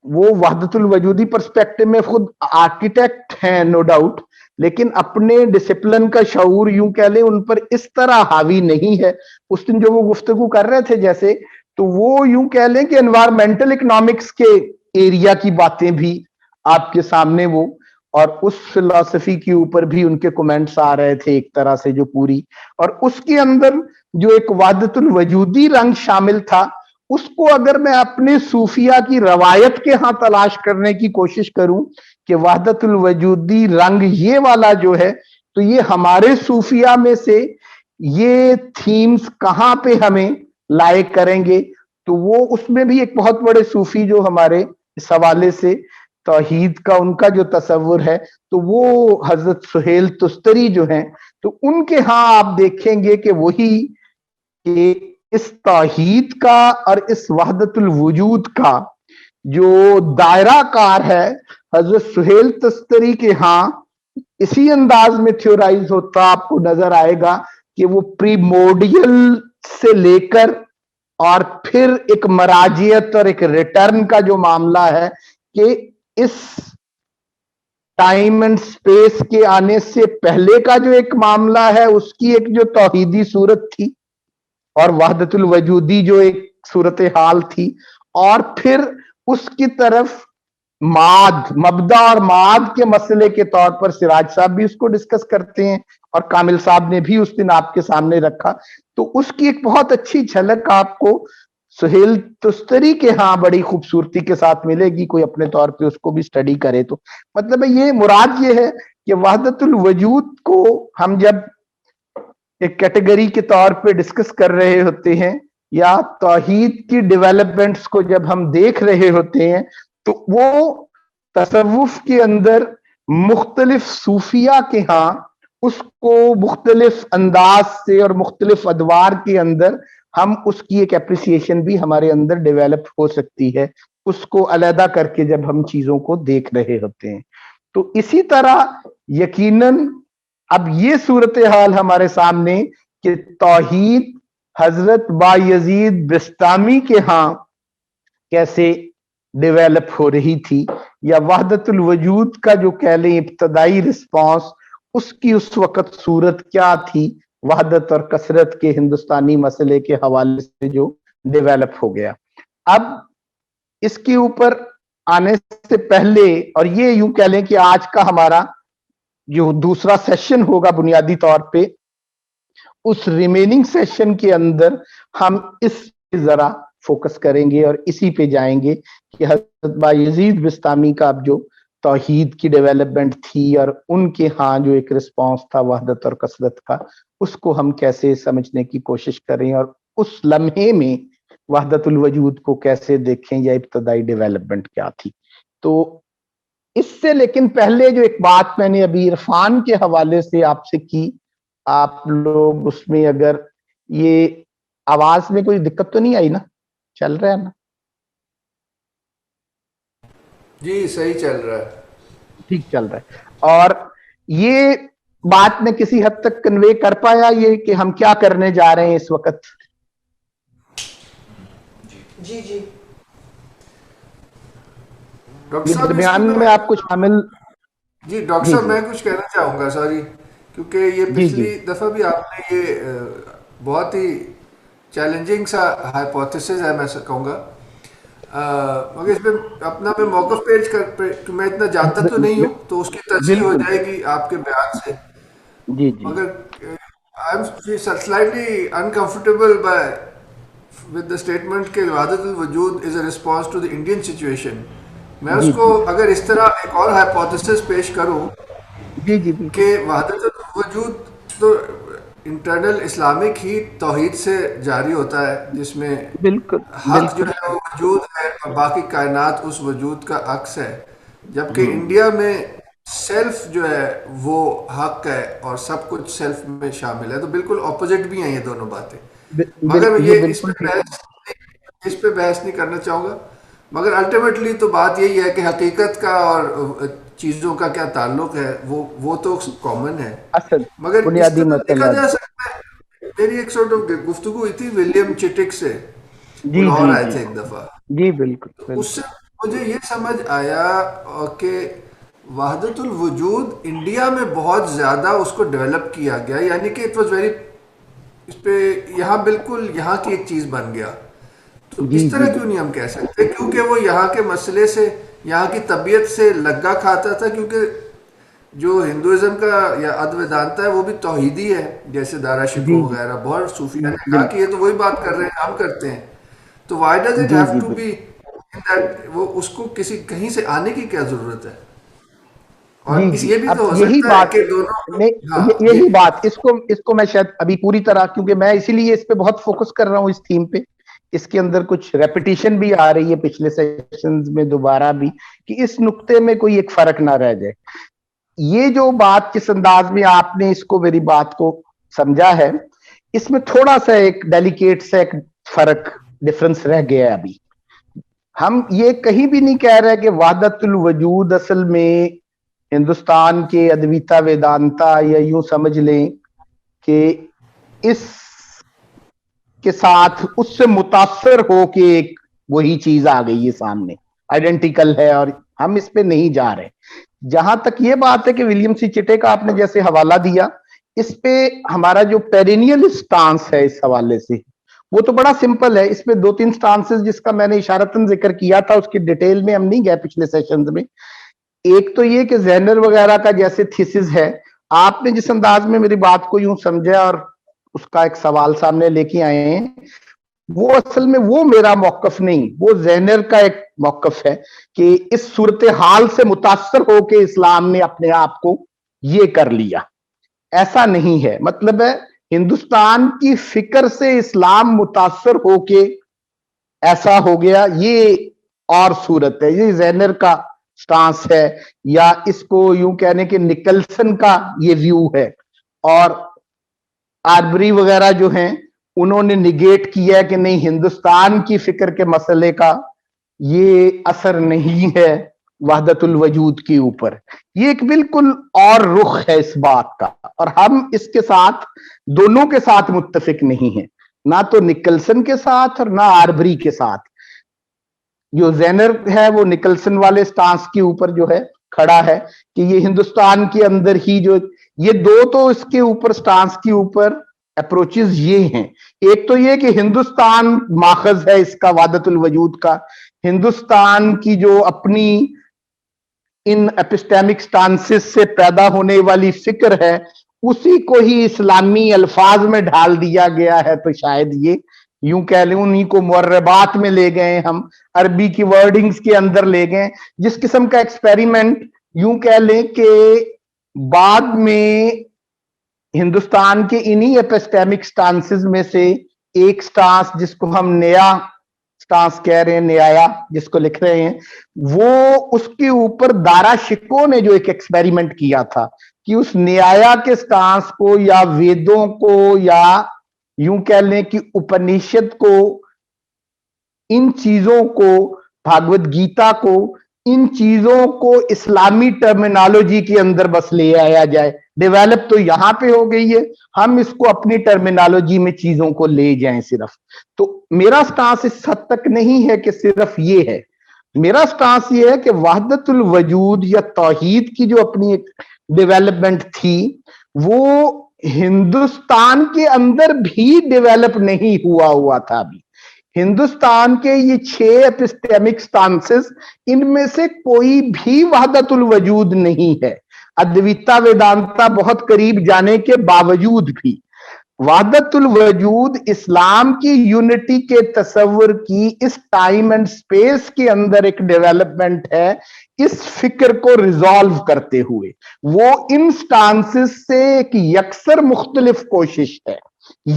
وہ وحدت الوجودی پرسپیکٹو میں خود آرکیٹیکٹ ہیں نو ڈاؤٹ، لیکن اپنے ڈسپلن کا شعور یوں کہہ لیں ان پر اس طرح حاوی نہیں ہے. اس دن جو وہ گفتگو کر رہے تھے جیسے، تو وہ یوں کہہ لیں کہ انوائرمنٹل اکنامکس کے ایریا کی باتیں بھی آپ کے سامنے وہ، اور اس فلسفی کے اوپر بھی ان کے کومنٹس آ رہے تھے ایک طرح سے جو پوری، اور اس کے اندر جو ایک وحدت الوجودی رنگ شامل تھا اس کو اگر میں اپنے صوفیہ کی روایت کے ہاں تلاش کرنے کی کوشش کروں کہ وحدت الوجودی رنگ یہ والا جو ہے، تو یہ ہمارے صوفیہ میں سے یہ تھیمز کہاں پہ ہمیں لائے کریں گے، تو وہ اس میں بھی ایک بہت بڑے صوفی جو ہمارے اس حوالے سے توحید کا ان کا جو تصور ہے، تو وہ حضرت سہیل تستری جو ہیں، تو ان کے ہاں آپ دیکھیں گے کہ وہی کہ اس توحید کا اور اس وحدت الوجود کا جو دائرہ کار ہے حضرت سہیل تستری کے ہاں اسی انداز میں تھیورائز ہوتا آپ کو نظر آئے گا کہ وہ پریموڈیل سے لے کر اور پھر ایک مراجعت اور ایک ریٹرن کا جو معاملہ ہے کہ اس ٹائم اینڈ سپیس کے آنے سے پہلے کا جو ایک معاملہ ہے اس کی ایک جو توحیدی صورت تھی اور وحدت الوجودی جو ایک صورتحال تھی، اور پھر اس کی طرف ماد مبدا اور ماد کے مسئلے کے طور پر سراج صاحب بھی اس کو ڈسکس کرتے ہیں اور کامل صاحب نے بھی اس دن آپ کے سامنے رکھا. تو اس کی ایک بہت اچھی جھلک آپ کو سہیل تستری کے ہاں بڑی خوبصورتی کے ساتھ ملے گی، کوئی اپنے طور پہ اس کو بھی سٹڈی کرے تو. مطلب یہ مراد یہ ہے کہ وحدت الوجود کو ہم جب ایک کیٹیگری کے طور پہ ڈسکس کر رہے ہوتے ہیں یا توحید کی ڈیولپمنٹس کو جب ہم دیکھ رہے ہوتے ہیں، تو وہ تصوف کے اندر مختلف صوفیہ کے ہاں اس کو مختلف انداز سے اور مختلف ادوار کے اندر ہم اس کی ایک اپریسیشن بھی ہمارے اندر ڈیولپ ہو سکتی ہے اس کو علیحدہ کر کے جب ہم چیزوں کو دیکھ رہے ہوتے ہیں. تو اسی طرح یقیناً اب یہ صورتحال ہمارے سامنے کہ توحید حضرت بایزید بسطامی کے ہاں کیسے ڈیولپ ہو رہی تھی، یا وحدت الوجود کا جو کہہ لیں ابتدائی رسپانس اس کی اس وقت صورت کیا تھی وحدت اور کثرت کے ہندوستانی مسئلے کے حوالے سے جو ڈیولپ ہو گیا. اب اس کے اوپر آنے سے پہلے، اور یہ یوں کہہ لیں کہ آج کا ہمارا جو دوسرا سیشن ہوگا بنیادی طور پہ، اس ریمیننگ سیشن کے اندر ہم اس پہ ذرا فوکس کریں گے اور اسی پہ جائیں گے کہ حضرت بایزید بسطامی کا اب جو توحید کی ڈیولپمنٹ تھی اور ان کے ہاں جو ایک رسپانس تھا وحدت اور کثرت کا، اس کو ہم کیسے سمجھنے کی کوشش کریں اور اس لمحے میں وحدت الوجود کو کیسے دیکھیں یا ابتدائی ڈیولپمنٹ کیا تھی. تو اس سے لیکن پہلے جو ایک بات میں نے ابھی عرفان کے حوالے سے آپ سے کی، آپ لوگ اس میں اگر یہ آواز میں کوئی دقت تو نہیں آئی نا؟ چل رہا ہے نا؟ جی صحیح چل رہا ہے، ٹھیک چل رہا ہے. اور یہ بات میں کسی حد تک کنوے کر پایا یہ کہ ہم کیا کرنے جا رہے ہیں اس وقت؟ جی جی ڈاکٹر یہ صاحب اس درمیان میں میں آپ کچھ شامل؟ جی ڈاکٹر جی صاحب جی میں کچھ کہنا چاہوں گا ساری، کیونکہ یہ جی جی پچھلی دفعہ بھی آپ نے یہ بہت ہی چیلنجنگ سا ہائپوتھیسس ہے، میں کہوں گا. مگر اس میں اپنا میں موقف پیش کہ میں اتنا جانتا تو نہیں ہوں تو اس کی تصحیح ہو بالکل. جائے گی آپ کے بیان سے. جی جی. مگر I am slightly uncomfortable by with the statement کہ وحدت الوجود is a response to the Indian situation. میں اس جی کو جی. اگر اس طرح ایک اور ہائپوتھیسس پیش کروں جی جی بالکل. کہ وحدت الوجود تو انٹرنل اسلامک ہی توحید سے جاری ہوتا ہے، جس میں بالکل. حق جو بالکل. ہے وہ وجود ہے اور باقی کائنات اس وجود کا عکس ہے. جبکہ ہوں. انڈیا میں سیلف جو ہے وہ حق ہے اور سب کچھ سیلف میں شامل ہے، تو بالکل اپوزٹ بھی ہیں یہ دونوں باتیں. مگر یہ یہ بالکل ٹھیک. اس پہ بحث نہیں کرنا چاہوں گا. مگر الٹیمیٹلی تو بات یہی ہے کہ حقیقت کا اور چیزوں کا کیا تعلق ہے وہ تو کامن ہے. اصل مگر اس بنیادی طرح دیکھا مسئلہ. جا سکتا ہے. میری ایک سورٹ آف گفتگو ہوئی تھی ولیم چٹک سے، وہ جی لاہور جی آئے جی. تھے ایک دفعہ. جی بالکل تو اس سے بالکل. مجھے یہ سمجھ آیا کہ وحدت الوجود انڈیا میں بہت زیادہ اس کو ڈیولپ کیا گیا، یعنی کہ اٹ واز ویری، اس پہ یہاں بالکل یہاں کی ایک چیز بن گیا. تو جی اس جی طرح کیوں نہیں بالکل. ہم کہہ سکتے؟ کیونکہ وہ یہاں کے مسئلے سے، یہاں کی طبیعت سے لگا کھاتا تھا. کیونکہ جو ہندوازم کا یا ادویدانتا ہے وہ بھی توحیدی ہے، جیسے دارا شکو جی جی وغیرہ بہت صوفیہ نے کہا کہ بالکل. یہ تو وہی بات کر رہے ہیں ہم کرتے ہیں. تو وائی ڈز اٹ جی ہیو جی ٹو بالکل. بی وہ اس کو کسی کہیں سے آنے کی کیا ضرورت ہے؟ اور جی اس جی. یہ بھی اب تو ہو یہی سکتا ہے بات کہ دونوں. نہیں. ہاں یہی یہ بات اس کو میں شاید ابھی پوری طرح، کیونکہ میں اسی لیے اس پہ بہت فوکس کر رہا ہوں اس تھیم پہ. اس کے اندر کچھ ریپیٹیشن بھی آ رہی ہے پچھلے سیشنز میں دوبارہ بھی، کہ اس نقطے میں کوئی ایک فرق نہ رہ جائے. یہ جو بات کس انداز میں آپ نے اس کو میری بات کو سمجھا ہے، اس میں تھوڑا سا ایک ڈیلیکیٹ سا ایک فرق ڈفرنس رہ گیا ہے. ابھی ہم یہ کہیں بھی نہیں کہہ رہے کہ وحدت الوجود اصل میں ہندوستان کے ادویتا ویدانتا، یا یوں سمجھ لیں کہ اس کے ساتھ اس سے متاثر ہو کے ایک وہی چیز آ گئی ہے سامنے، آئیڈینٹیکل ہے، اور ہم اس پہ نہیں جا رہے. جہاں تک یہ بات ہے کہ ولیم سی چٹے کا آپ نے جیسے حوالہ دیا، اس پہ ہمارا جو پیرینیل سٹانس ہے اس حوالے سے، وہ تو بڑا سمپل ہے. اس پہ دو تین سٹانسز جس کا میں نے اشارتاً ذکر کیا تھا، اس کی ڈیٹیل میں ہم نہیں گئے پچھلے سیشنز میں. ایک تو یہ کہ زینر وغیرہ کا جیسے تھیسز ہے، آپ نے جس انداز میں میری بات کو یوں سمجھا اور اس کا ایک سوال سامنے لے کے آئے ہیں، وہ اصل میں وہ میرا موقف نہیں، وہ زینر کا ایک موقف ہے کہ اس صورتحال سے متاثر ہو کے اسلام نے اپنے آپ کو یہ کر لیا. ایسا نہیں ہے. مطلب ہے ہندوستان کی فکر سے اسلام متاثر ہو کے ایسا ہو گیا، یہ اور صورت ہے. یہ زینر کا سٹانس ہے، یا اس کو یوں کہنے کہ نکلسن کا یہ ویو ہے. اور آربری وغیرہ جو ہیں انہوں نے نگیٹ کیا ہے کہ نہیں، ہندوستان کی فکر کے مسئلے کا یہ اثر نہیں ہے وحدت الوجود کے اوپر. یہ ایک بالکل اور رخ ہے اس بات کا، اور ہم اس کے ساتھ دونوں کے ساتھ متفق نہیں ہیں، نہ تو نکلسن کے ساتھ اور نہ آربری کے ساتھ. جو زینر ہے وہ نکلسن والے سٹانس کے اوپر جو ہے کھڑا ہے کہ یہ ہندوستان کے اندر ہی جو یہ دو تو اس کے اوپر سٹانس کے اوپر اپروچز یہ ہیں. ایک تو یہ کہ ہندوستان ماخذ ہے اس کا وحدت الوجود کا، ہندوستان کی جو اپنی ان اپسٹیمک سٹانسز سے پیدا ہونے والی فکر ہے اسی کو ہی اسلامی الفاظ میں ڈھال دیا گیا ہے. تو شاید یہ یوں کہہ لیں انہی کو مربات میں لے گئے، ہم عربی کی ورڈنگز کے اندر لے گئے. جس قسم کا ایکسپیریمنٹ یوں کہہ لیں کہ بعد میں ہندوستان کے انہی ایپسٹیمک سٹانسز میں سے ایک سٹانس جس کو ہم نیا سٹانس کہہ رہے ہیں، نیایا جس کو لکھ رہے ہیں، وہ اس کے اوپر دارا شکو نے جو ایک ایکسپیریمنٹ کیا تھا کہ اس نیایا کے سٹانس کو یا ویدوں کو یا یوں کہہ لیں کہ اپنیشد کو، ان چیزوں کو، بھاگوت گیتا کو، ان چیزوں کو اسلامی ٹرمینالوجی کے اندر بس لے آیا جائے. ڈیویلپ تو یہاں پہ ہو گئی ہے، ہم اس کو اپنی ٹرمینالوجی میں چیزوں کو لے جائیں صرف. تو میرا سٹانس اس حد تک نہیں ہے کہ صرف یہ ہے. میرا سٹانس یہ ہے کہ وحدت الوجود یا توحید کی جو اپنی ایک ڈیولپمنٹ تھی، وہ हिंदुस्तान के अंदर भी डेवलप नहीं हुआ था अभी। हिंदुस्तान के ये 6 एपिस्टेमिक स्टांसेस, इनमें से कोई भी वहदतुल वजूद नहीं है, अद्विता वेदांता बहुत करीब जाने के बावजूद भी। वहदतुल वजूद इस्लाम की यूनिटी के तस्वुर की इस टाइम एंड स्पेस के अंदर एक डेवलपमेंट है, इस फिक्र को रिजॉल्व करते हुए। वो इन स्टांसेस से एक यकसर मुख्तलिफ कोशिश है।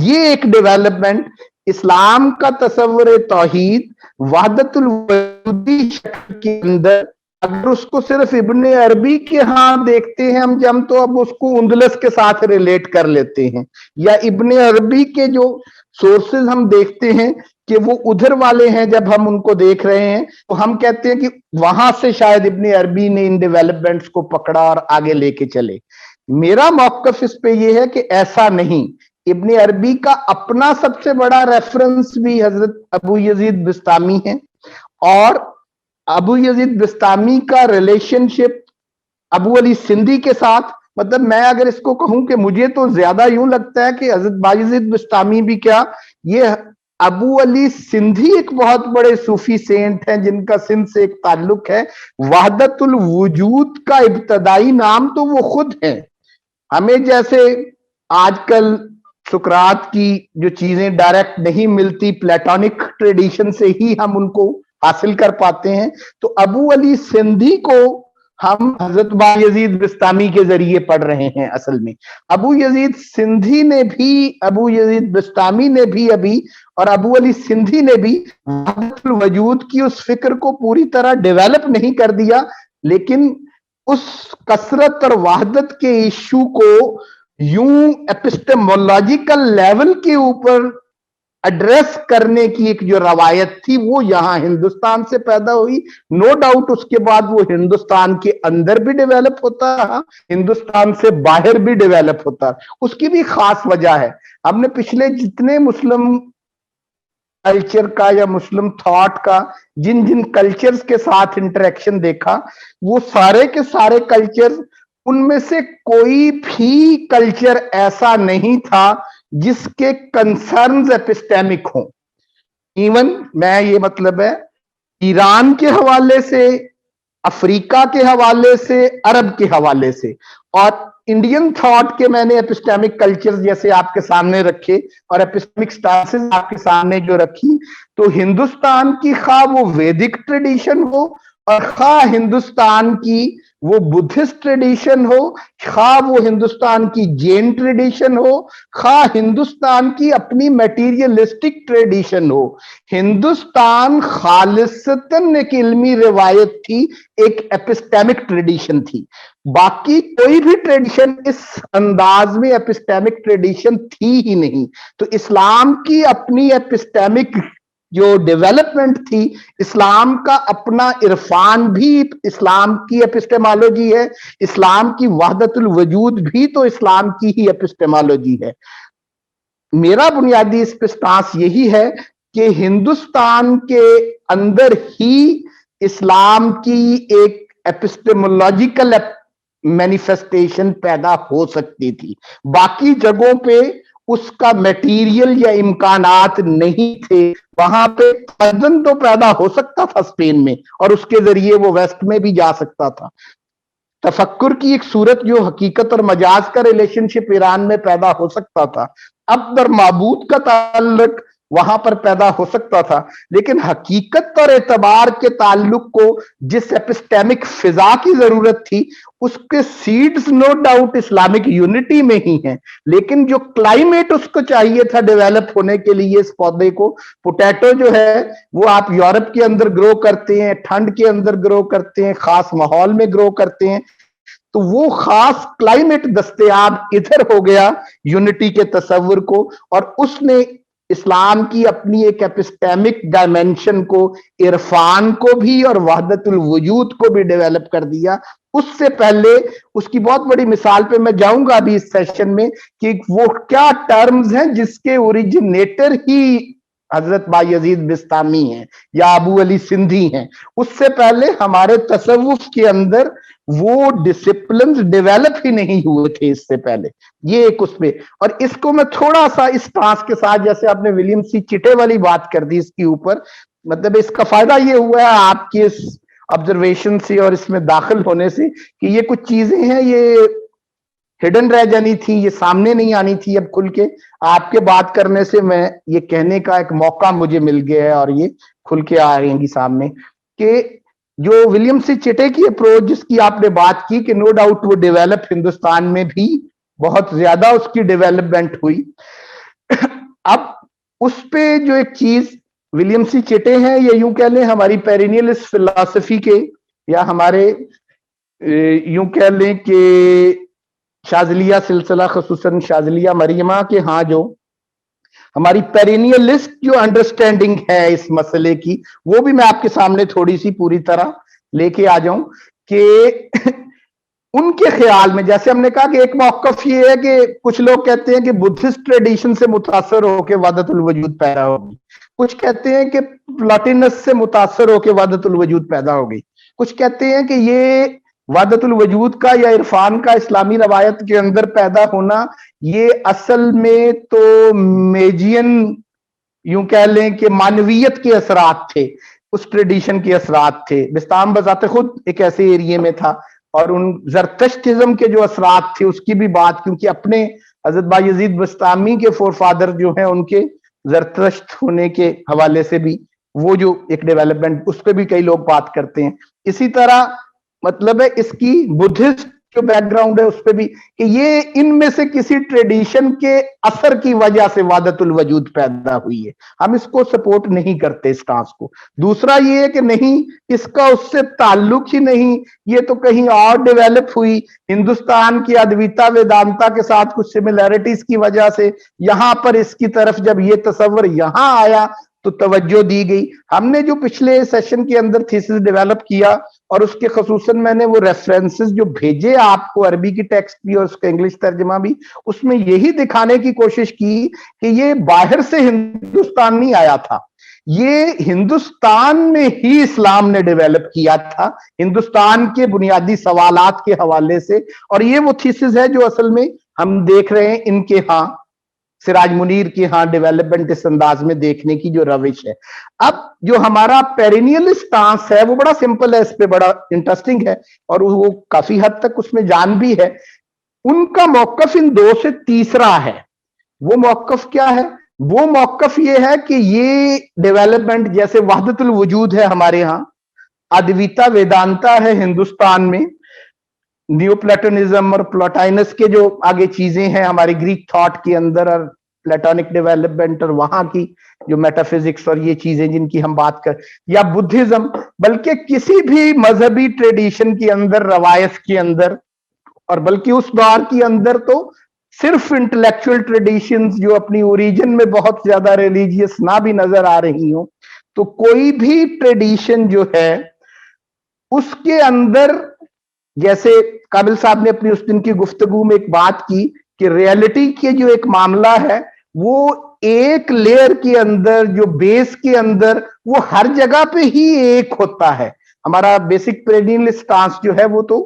ये एक डेवलपमेंट इस्लाम का तस्वुर तौहीद वहदतुल वजूदी शक्ल के अंदर, अगर उसको सिर्फ इब्ने अरबी के यहां देखते हैं हम तो अब उसको उंदलस के साथ रिलेट कर लेते हैं, या इब्ने अरबी के जो सोर्सेज हम देखते हैं कि वो उधर वाले हैं, जब हम उनको देख रहे हैं तो हम कहते हैं कि वहां से शायद इब्ने अरबी ने इन डेवलपमेंट्स को पकड़ा और आगे लेके चले। मेरा मौकफ इस पे ये है कि ऐसा नहीं। इब्ने अरबी का अपना सबसे बड़ा रेफरेंस भी हजरत अबू यजीद बिस्तामी है, और अबू यजीद बिस्तामी का रिलेशनशिप अबू अली सिंधी के साथ, मतलब मैं अगर इसको कहूं कि मुझे तो ज्यादा यूं लगता है कि हजरत बायजीद बिस्तामी भी क्या, ये अबू अली सिंधी एक बहुत बड़े सूफी सेंट हैं जिनका सिंध से एक ताल्लुक है। वहदतुल वजूद का इब्तदाई नाम तो वो खुद हैं। हमें जैसे आजकल सुकरात की जो चीजें डायरेक्ट नहीं मिलती, प्लेटोनिक ट्रेडिशन से ही हम उनको हासिल कर पाते हैं, तो अबू अली सिंधी को हम हजरत बायजीद बिस्तामी के जरिए पढ़ रहे हैं। असल में अबू यजीद सिंधी ने भी, अबू यजीद बिस्तामी ने भी अभी, और अबू अली सिंधी ने भी वहदतुल वजूद की उस फिक्र को पूरी तरह डेवलप नहीं कर दिया, लेकिन उस कसरत और वहदत के इश्यू को यूं एपिस्टेमोलॉजिकल लेवल के ऊपर एड्रेस करने की एक जो रवायत थी वो यहां हिंदुस्तान से पैदा हुई। नो डाउट उसके बाद वो हिंदुस्तान के अंदर भी डेवलप होता रहा, हिंदुस्तान से बाहर भी डेवलप होता। उसकी भी खास वजह है। हमने पिछले जितने मुस्लिम कल्चर का या मुस्लिम थॉट का जिन जिन कल्चर्स के साथ इंटरेक्शन देखा, वो सारे के सारे कल्चर, उनमें से कोई भी कल्चर ऐसा नहीं था जिसके कंसर्न्स एपिस्टेमिक हों। इवन मैं ये मतलब है ईरान के हवाले से, अफ्रीका के हवाले से, अरब के हवाले से, और इंडियन थॉट के मैंने एपिस्टेमिक कल्चर्स जैसे आपके सामने रखे और एपिस्टेमिक स्टांसेस आपके सामने जो रखी, तो हिंदुस्तान की खा वो वैदिक ट्रेडिशन हो और खा हिंदुस्तान की वो बुद्धिस्ट ट्रेडिशन हो, खा वो हिंदुस्तान की जैन ट्रेडिशन हो, खा हिंदुस्तान की अपनी मटेरियलिस्टिक ट्रेडिशन हो, हिंदुस्तान खालिसतन एक इल्मी रिवायत थी, एक एपिस्टेमिक ट्रेडिशन थी। बाकी कोई भी ट्रेडिशन इस अंदाज में एपिस्टेमिक ट्रेडिशन थी ही नहीं। तो इस्लाम की अपनी एपिस्टेमिक जो डेवलपमेंट थी, इस्लाम का अपना इरफान भी इस्लाम की एपिस्टेमोलॉजी है, इस्लाम की वहदतुल वजूद भी तो इस्लाम की ही एपिस्टेमोलॉजी है। मेरा बुनियादी इस पे स्टांस यही है कि हिंदुस्तान के अंदर ही इस्लाम की एक एपिस्टेमोलॉजिकल मैनिफेस्टेशन पैदा हो सकती थी, बाकी जगहों पे उसका मटेरियल या इम्कानात नहीं थे। वहां पे तमद्दुन तो पैदा हो सकता था स्पेन में, और उसके जरिए वो वेस्ट में भी जा सकता था। तफक्कुर की एक सूरत जो हकीकत और मजाज का रिलेशनशिप ईरान में पैदा हो सकता था, अब दर माबूद का ताल्लुक वहां पर पैदा हो सकता था, लेकिन हकीकत और एतबार के ताल्लुक को जिस एपिस्टेमिक फिजा की जरूरत थी, उसके seeds no doubt Islamic unity में ही हैं, लेकिन जो क्लाइमेट उसको चाहिए था डेवलप होने के लिए इस पौधे को, पोटैटो जो है वो आप यूरोप के अंदर ग्रो करते हैं, ठंड के अंदर ग्रो करते हैं, खास माहौल में ग्रो करते हैं, तो वो खास क्लाइमेट दस्तयाब इधर हो गया यूनिटी के तस्वुर को, और उसने इस्लाम की अपनी एक एपिस्टेमिक डायमेंशन को, इरफान को भी और वहदतुल वजूद को भी डेवलप कर दिया। उससे पहले उसकी बहुत बड़ी मिसाल पे मैं जाऊंगा अभी इस सेशन में कि वो क्या टर्म्स हैं जिसके ओरिजिनेटर ही हजरत बायजीद बिस्तामी हैं या अबू अली सिंधी हैं, उससे पहले हमारे तसव्वुफ के अंदर वो डिसिप्लिन डेवलप ही नहीं हुए थे इससे पहले। ये एक उसमें, और इसको मैं थोड़ा सा इस ट्रांस के साथ, जैसे आपने विलियम सी चिटे वाली बात कर दी इसके ऊपर, मतलब इसका फायदा ये हुआ है आपकी इस ऑब्जर्वेशन से और इसमें दाखिल होने से कि ये कुछ चीजें हैं ये हिडन रह जानी थी, ये सामने नहीं आनी थी। अब खुल के आपके बात करने से मैं ये कहने का एक मौका मुझे मिल गया है और ये खुल के आएंगी सामने कि जो विलियम सी चिटे की अप्रोच जिसकी आपने बात की कि नो डाउट वो डेवलप हिंदुस्तान में भी बहुत ज्यादा उसकी डेवलपमेंट हुई। अब उस पे जो एक चीज विलियम सी चिटे हैं, ये यूं कह लें हमारी पेरिनियलिस्ट फिलॉसफी के, या हमारे यूं कह लें कि शाजलिया सिलसिला, खसूसन शाजलिया मरियमा के हाँ, जो हमारी पेरिनियलिस्ट जो अंडरस्टैंडिंग है इस मसले की, वो भी मैं आपके सामने थोड़ी सी पूरी तरह लेके आ जाऊं कि उनके ख्याल में, जैसे हमने कहा कि एक मौकफ ये है कि कुछ लोग कहते हैं कि बुद्धिस्ट ट्रेडिशन से मुतासर होकर वहदतुल वजूद पैदा होगी, कुछ कहते हैं कि प्लॉटिनस से मुतासर होकर वहदतुल वजूद पैदा होगी, कुछ कहते हैं कि ये वहदतुल वजूद का या इरफान का इस्लामी रवायत के अंदर पैदा होना ये असल में तो मेजियन यूं कह लें कि मानवीयत के असरात थे, उस ट्रेडिशन के असरात थे। बिस्ताम बजाते खुद एक ऐसे एरिया में था और उन जरतश्तिज्म के जो असरात थे उसकी भी बात, क्योंकि अपने हजरत बायजीद बिस्तामी के फोरफादर जो हैं उनके जरतश्त होने के हवाले से भी वो जो एक डेवलपमेंट, उस पर भी कई लोग बात करते हैं। इसी तरह मतलब है इसकी बुद्धिस्ट जो बैकग्राउंड है उस पर भी कि ये इनमें से किसी ट्रेडिशन के असर की वजह से वहदतुल वजूद पैदा हुई है। हम इसको सपोर्ट नहीं करते इस टांस को। दूसरा ये है कि नहीं, इसका उससे ताल्लुक ही नहीं, ये तो कहीं और डेवलप हुई, हिंदुस्तान की अद्विता वेदांता के साथ कुछ सिमिलैरिटीज की वजह से यहां पर इसकी तरफ जब ये तस्वर यहां आया तो तवज्जो दी गई। हमने जो पिछले सेशन के अंदर थीसिस डेवलप किया और उसके खसूसन मैंने वो रेफरेंसेस जो भेजे आपको, अरबी की टेक्स्ट भी और उसका इंग्लिश तर्जमा भी, उसमें यही दिखाने की कोशिश की कि ये बाहर से हिंदुस्तान नहीं आया था, ये हिंदुस्तान में ही इस्लाम ने डेवलप किया था, हिंदुस्तान के बुनियादी सवालात के हवाले से। और ये वो थीसिस है जो असल में हम देख रहे हैं इनके यहाँ, सिराज मुनीर की हाँ डेवलपमेंट इस अंदाज में देखने की जो रविश है। अब जो हमारा पेरिनियलिस्ट स्टांस है वो बड़ा सिंपल है, इस पे बड़ा इंटरेस्टिंग है और वो काफी हद तक उसमें जान भी है। उनका मौकफ इन दो से तीसरा है। वो मौकफ क्या है? वो मौकफ ये है कि ये डेवलपमेंट जैसे वहदतुल वजूद है हमारे यहाँ, अद्विता वेदांता है हिंदुस्तान में, न्यू प्लेटोनिज्म और प्लोटाइनस के जो आगे चीजें हैं हमारे ग्रीक थॉट के अंदर, और प्लेटोनिक डेवलपमेंट और वहां की जो मेटाफिजिक्स और ये चीजें जिनकी हम बात कर, या बुद्धिज्म, बल्कि किसी भी मजहबी ट्रेडिशन के अंदर, रवायत के अंदर, और बल्कि उस दौर के अंदर तो सिर्फ इंटेलेक्चुअल ट्रेडिशंस जो अपनी ओरिजिन में बहुत ज्यादा रिलीजियस ना भी नजर आ रही हो, तो कोई भी ट्रेडिशन जो है उसके अंदर, जैसे काबिल साहब ने अपनी उस दिन की गुफ्तगू में एक बात की कि रियलिटी के जो एक मामला है वो एक लेयर के अंदर, जो बेस के अंदर, वो हर जगह पे ही एक होता है। हमारा बेसिक पेरिनियलिस्ट स्टांस जो है वो तो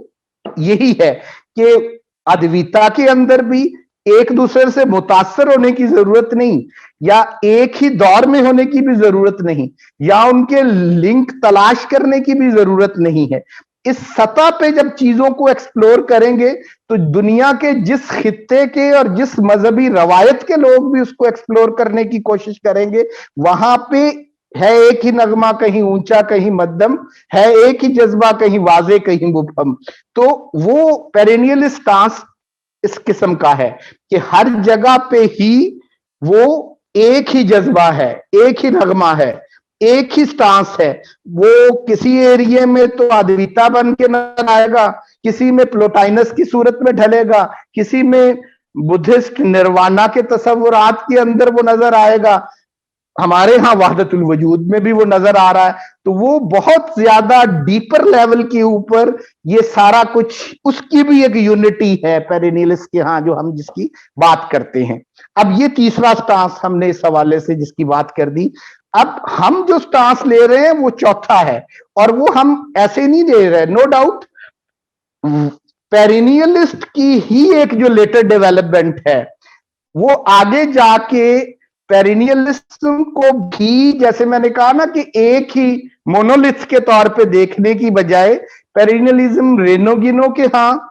यही है कि अद्विता के अंदर भी एक दूसरे से मुतासर होने की जरूरत नहीं, या एक ही दौर में होने की भी जरूरत नहीं, या उनके लिंक तलाश करने की भी जरूरत नहीं है। इस सतह पे जब चीजों को एक्सप्लोर करेंगे तो दुनिया के जिस खित्ते के और जिस मजहबी रवायत के लोग भी उसको एक्सप्लोर करने की कोशिश करेंगे, वहां पे है एक ही नगमा, कहीं ऊंचा कहीं मध्यम, है एक ही जज्बा, कहीं वाजे कहीं मुबहम। तो वो पेरिनियलिस्ट स्टांस इस किस्म का है कि हर जगह पे ही वो एक ही जज्बा है, एक ही नगमा है, एक ही स्टांस है। वो किसी एरिया में तो अद्विता बन के नजर आएगा, किसी में प्लोटाइनस की सूरत में ढलेगा, किसी में बुद्धिस्ट निर्वाणा के तस्वुरात के अंदर वो नजर आएगा, हमारे यहाँ वहदत उल वजूद में भी वो नजर आ रहा है। तो वो बहुत ज्यादा डीपर लेवल के ऊपर ये सारा कुछ, उसकी भी एक यूनिटी है पेरिनियलिस्ट के यहाँ जो हम जिसकी बात करते हैं। अब ये तीसरा स्टांस हमने इस हवाले से जिसकी बात कर दी। अब हम जो स्टांस ले रहे हैं वो चौथा है, और वो हम ऐसे नहीं ले रहे, नो डाउट पेरिनियलिस्ट की ही एक जो लेटर डेवलपमेंट है वो आगे जाके पेरिनियलिज्म को भी, जैसे मैंने कहा ना कि एक ही मोनोलिथ के तौर पे देखने की बजाय पेरिनियलिज्म रेनोगिनो के यहाँ,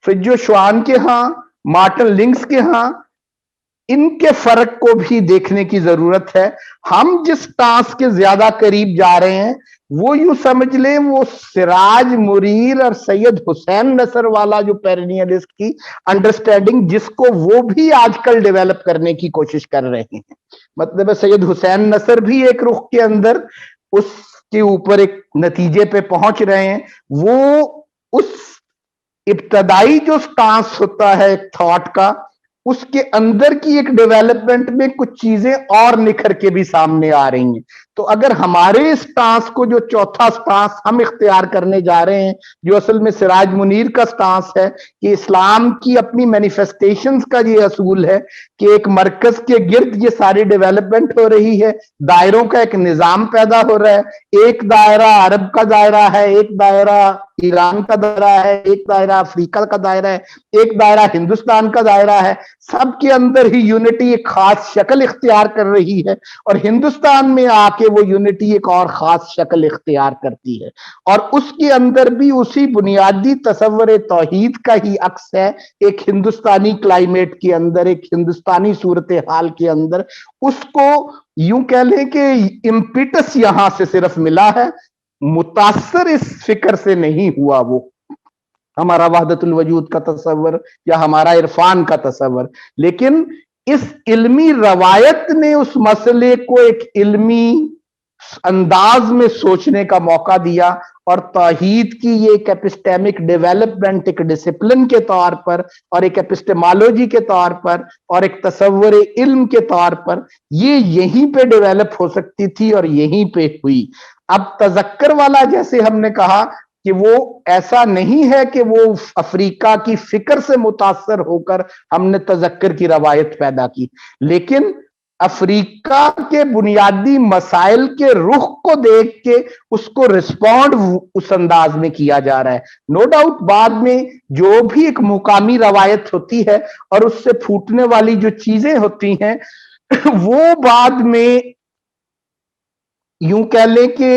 फिजो श्वान के यहाँ, मार्टिन लिंक्स के यहाँ, इनके फर्क को भी देखने की जरूरत है। हम जिस टास्क के ज्यादा करीब जा रहे हैं वो यूं समझ लें वो सिराज मुनीर और सैयद हुसैन नसर वाला जो पेरिनियलिस्ट की अंडरस्टैंडिंग, जिसको वो भी आजकल डेवलप करने की कोशिश कर रहे हैं। मतलब सैयद हुसैन नसर भी एक रुख के अंदर उसके ऊपर एक नतीजे पे पहुंच रहे हैं। वो उस इब्तदाई जो स्टांस होता है एक थॉट का, उसके अंदर की एक डेवलपमेंट में कुछ चीजें और निखर के भी सामने आ रही हैं। तो अगर हमारे स्टांस को, जो चौथा स्टांस हम इख्तियार करने जा रहे हैं, जो असल में सिराज मुनीर का स्टांस है कि इस्लाम की अपनी मैनिफेस्टेशंस का ये असूल है कि एक मरकज के गिर्द ये सारी डेवलपमेंट हो रही है, दायरों का एक निजाम पैदा हो रहा है, एक दायरा अरब का दायरा है, एक दायरा ईरान का दायरा है, एक दायरा अफ्रीका का दायरा है, एक दायरा हिंदुस्तान का दायरा है। सबके अंदर ही यूनिटी एक खास शक्ल इख्तियार कर रही है, और हिंदुस्तान में आके वो यूनिटी एक और खास शक्ल इख्तियार करती है, और उसके अंदर भी उसी बुनियादी तसव्वुर तौहीद का ही अक्स है। एक हिंदुस्तानी क्लाइमेट के अंदर, एक हिंदुस्तानी सूरत हाल के अंदर, उसको यूं कह लें कि इम्पिटस यहां से सिर्फ मिला है, मुतासर इस फिक्र से नहीं हुआ वो हमारा वहदतुल वजूद का तसव्वुर या हमारा इरफान का तसव्वुर। लेकिन इस इल्मी रवायत ने उस मसले को एक इल्मी अंदाज में सोचने का मौका दिया, और तौहीद की ये एक एपिस्टेमिक डेवलपमेंट एक डिसिप्लिन के तौर पर, और एक एपिस्टेमोलॉजी के तौर पर, और एक तसव्वुर इल्म के तौर पर ये यहीं पे डेवलप हो सकती थी और यहीं पे हुई। अब तजक्कर वाला, जैसे हमने कहा कि वो ऐसा नहीं है कि वो अफ्रीका की फिक्र से मुतासर होकर हमने तजक्कर की रवायत पैदा की, लेकिन अफ्रीका के बुनियादी मसाइल के रुख को देख के उसको रिस्पॉन्ड उस अंदाज में किया जा रहा है। नो डाउट बाद में जो भी एक मुकामी रवायत होती है और उससे फूटने वाली जो चीजें होती हैं वो बाद में यूं कह लें कि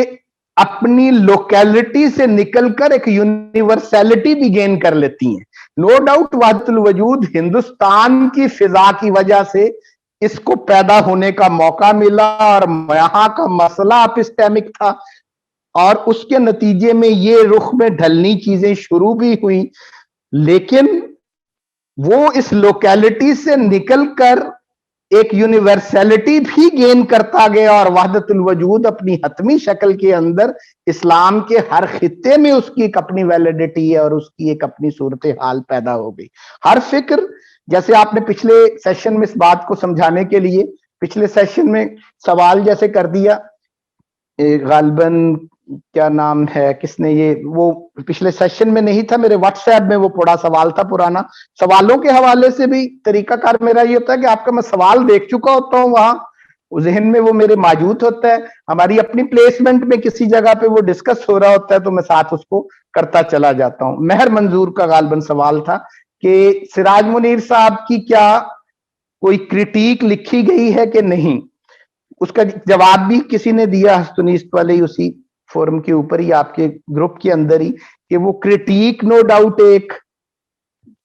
अपनी लोकेलिटी से निकलकर एक यूनिवर्सैलिटी भी गेन कर लेती हैं। नो डाउट वहदतुल वजूद हिंदुस्तान की फिजा की वजह से इसको पैदा होने का मौका मिला, और यहां का मसला एपिस्टेमिक था, और उसके नतीजे में ये रुख में ढलनी चीजें शुरू भी हुई। लेकिन वो इस लोकेलिटी से निकलकर एक यूनिवर्सैलिटी भी गेन करता गया, और वहदतुल वजूद अपनी हतमी शक्ल के अंदर इस्लाम के हर खित्ते में उसकी एक अपनी वैलिडिटी है और उसकी एक अपनी सूरत हाल पैदा हो गई। हर फिक्र, जैसे आपने पिछले सेशन में इस बात को समझाने के लिए पिछले सेशन में सवाल जैसे कर दिया, गालिबन क्या नाम है, किसने ये, वो पिछले सेशन में नहीं था, मेरे व्हाट्सएप में वो पड़ा सवाल था पुराना। सवालों के हवाले से भी तरीकाकार मेरा ये होता है कि आपका मैं सवाल देख चुका होता हूँ, वहां जहन में वो मेरे मौजूद होता है, हमारी अपनी प्लेसमेंट में किसी जगह पे वो डिस्कस हो रहा होता है तो मैं साथ उसको करता चला जाता हूँ। मेहर मंजूर का गालिबन सवाल था कि सिराज मुनीर साहब की क्या कोई क्रिटिक लिखी गई है कि नहीं। उसका जवाब भी किसी ने दिया हस्तनीस्त वाले ही उसी फोरम के ऊपर ही, आपके ग्रुप के अंदर ही, कि वो क्रिटिक नो डाउट एक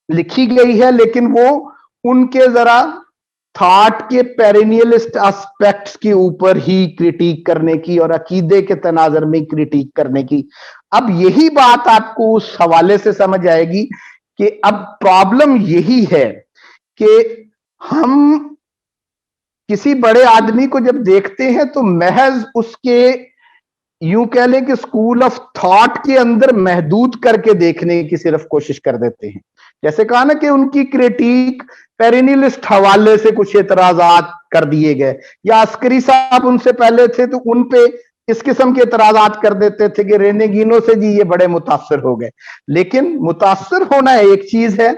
लिखी गई है, लेकिन वो उनके जरा थॉट के पेरिनियलिस्ट एस्पेक्ट्स के ऊपर ही क्रिटिक करने की और अकीदे के तनाजर में क्रिटिक करने की। अब यही बात आपको उस हवाले से समझ आएगी कि अब प्रॉब्लम यही है कि हम किसी बड़े आदमी को जब देखते हैं तो महज उसके यूं कह लें कि स्कूल ऑफ थॉट के अंदर महदूद करके देखने की सिर्फ कोशिश कर देते हैं। जैसे कहा ना कि उनकी क्रिटिक पेरिनियलिस्ट हवाले से कुछ एतराजात कर दिए गए, या अस्करी साहब उनसे पहले थे तो उन पे इस किस्म के इतराजात कर देते थे कि रेनेगिनो से जी ये बड़े मुतासर हो गए। लेकिन मुतासर होना एक चीज है,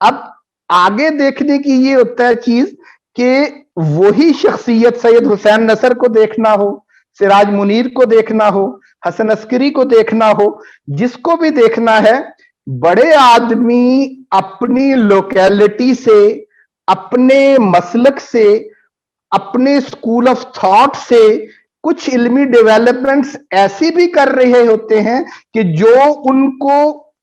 अब आगे देखने की ये होता है चीज कि वही शख्सियत सैयद हुसैन नसर को देखना हो, सिराज मुनीर को देखना हो, हसन अस्करी को देखना हो, जिसको भी देखना है, बड़े आदमी अपनी लोकेलिटी से, अपने मसलक से, अपने स्कूल ऑफ थॉट से कुछ इल्मी डेवलपमेंट्स ऐसी भी कर रहे होते हैं कि जो उनको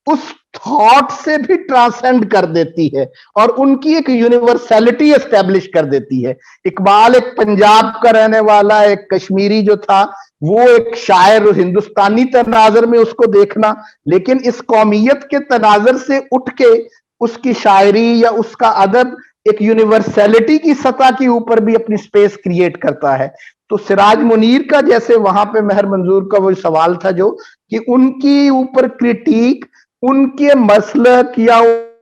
उस थॉट से भी ट्रांसेंड कर देती है और उनकी एक यूनिवर्सैलिटी एस्टेब्लिश कर देती है। इकबाल एक पंजाब का रहने वाला एक कश्मीरी जो था, वो एक शायर हिंदुस्तानी तनाजर में उसको देखना, लेकिन इस कौमियत के तनाजर से उठ के उसकी शायरी या उसका अदब एक यूनिवर्सैलिटी की सतह के ऊपर भी अपनी स्पेस क्रिएट करता है। तो सिराज मुनीर का जैसे वहां पे मेहर मंजूर का वो सवाल था जो कि उनकी ऊपर क्रिटिक, उनके मसलक या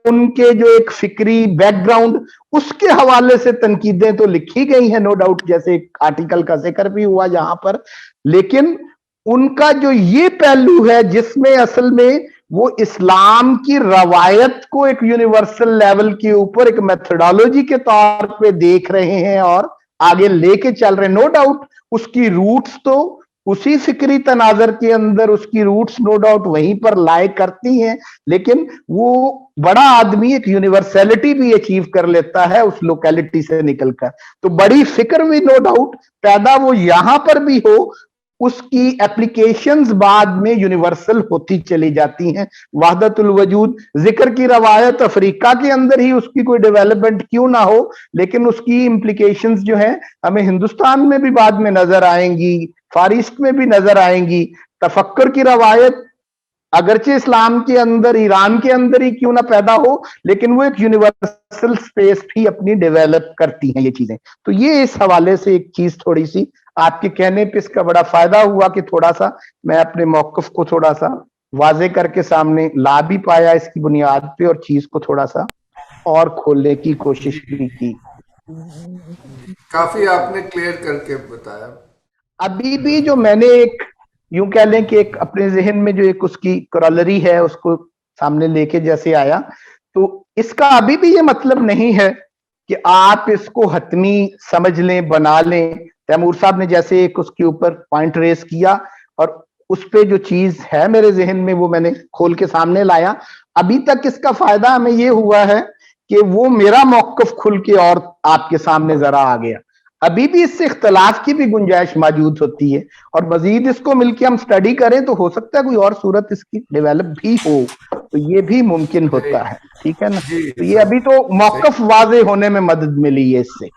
उनके जो एक फिक्री बैकग्राउंड, उसके हवाले से तनकीदें तो लिखी गई हैं नो डाउट, जैसे एक आर्टिकल का जिक्र भी हुआ यहां पर, लेकिन उनका जो ये पहलू है जिसमें असल में वो इस्लाम की रवायत को एक यूनिवर्सल लेवल के ऊपर एक मेथोडोलॉजी के तौर पे देख रहे हैं और आगे लेके चल रहे हैं, नो डाउट उसकी रूट्स तो उसी फिक्री तनाजर के अंदर, उसकी रूट्स नो डाउट वहीं पर लाए करती हैं, लेकिन वो बड़ा आदमी एक यूनिवर्सैलिटी भी अचीव कर लेता है उस लोकेलिटी से निकलकर। तो बड़ी फिक्र भी नो डाउट पैदा वो यहां पर भी हो, उसकी एप्लीकेशंस बाद में यूनिवर्सल होती चली जाती हैं। वहदतुल वजूद जिक्र की रवायत अफ्रीका के अंदर ही उसकी कोई डेवलपमेंट क्यों ना हो, लेकिन उसकी इम्प्लीकेशंस जो हैं हमें हिंदुस्तान में भी बाद में नजर आएंगी, फार ईस्ट में भी नजर आएंगी। तफक्कुर की रवायत अगरचे इस्लाम के अंदर, ईरान के अंदर ही क्यों ना पैदा हो, लेकिन वो एक यूनिवर्सल स्पेस भी अपनी डेवलप करती हैं ये चीजें। तो ये इस हवाले से एक चीज थोड़ी सी आपके कहने पे इसका बड़ा फायदा हुआ कि थोड़ा सा मैं अपने मौकफ को थोड़ा सा वाजे करके सामने ला भी पाया इसकी बुनियाद पे, और चीज को थोड़ा सा और खोलने की कोशिश भी की। काफी आपने क्लियर करके बताया। अभी भी जो मैंने एक यूं कह लें कि एक अपने जहन में जो एक उसकी क्रॉलरी है उसको सामने लेके जैसे आया, तो इसका अभी भी ये मतलब नहीं है कि आप इसको हतमी समझ लें, बना लें। तैमूर साहब ने जैसे एक उसके ऊपर पॉइंट रेस किया और उस पे जो चीज है मेरे जहन में वो मैंने खोल के सामने लाया। अभी तक इसका फायदा हमें ये हुआ है कि वो मेरा मौकफ खुल के और आपके सामने जरा आ गया। अभी भी इससे इख्तलाफ की भी गुंजाइश मौजूद होती है और मजीद इसको मिलके हम स्टडी करें तो हो सकता है कोई और सूरत इसकी डेवलप भी हो, तो ये भी मुमकिन होता है। ठीक है ना, तो ये अभी तो मौकफ वाजे होने में मदद मिली है इससे।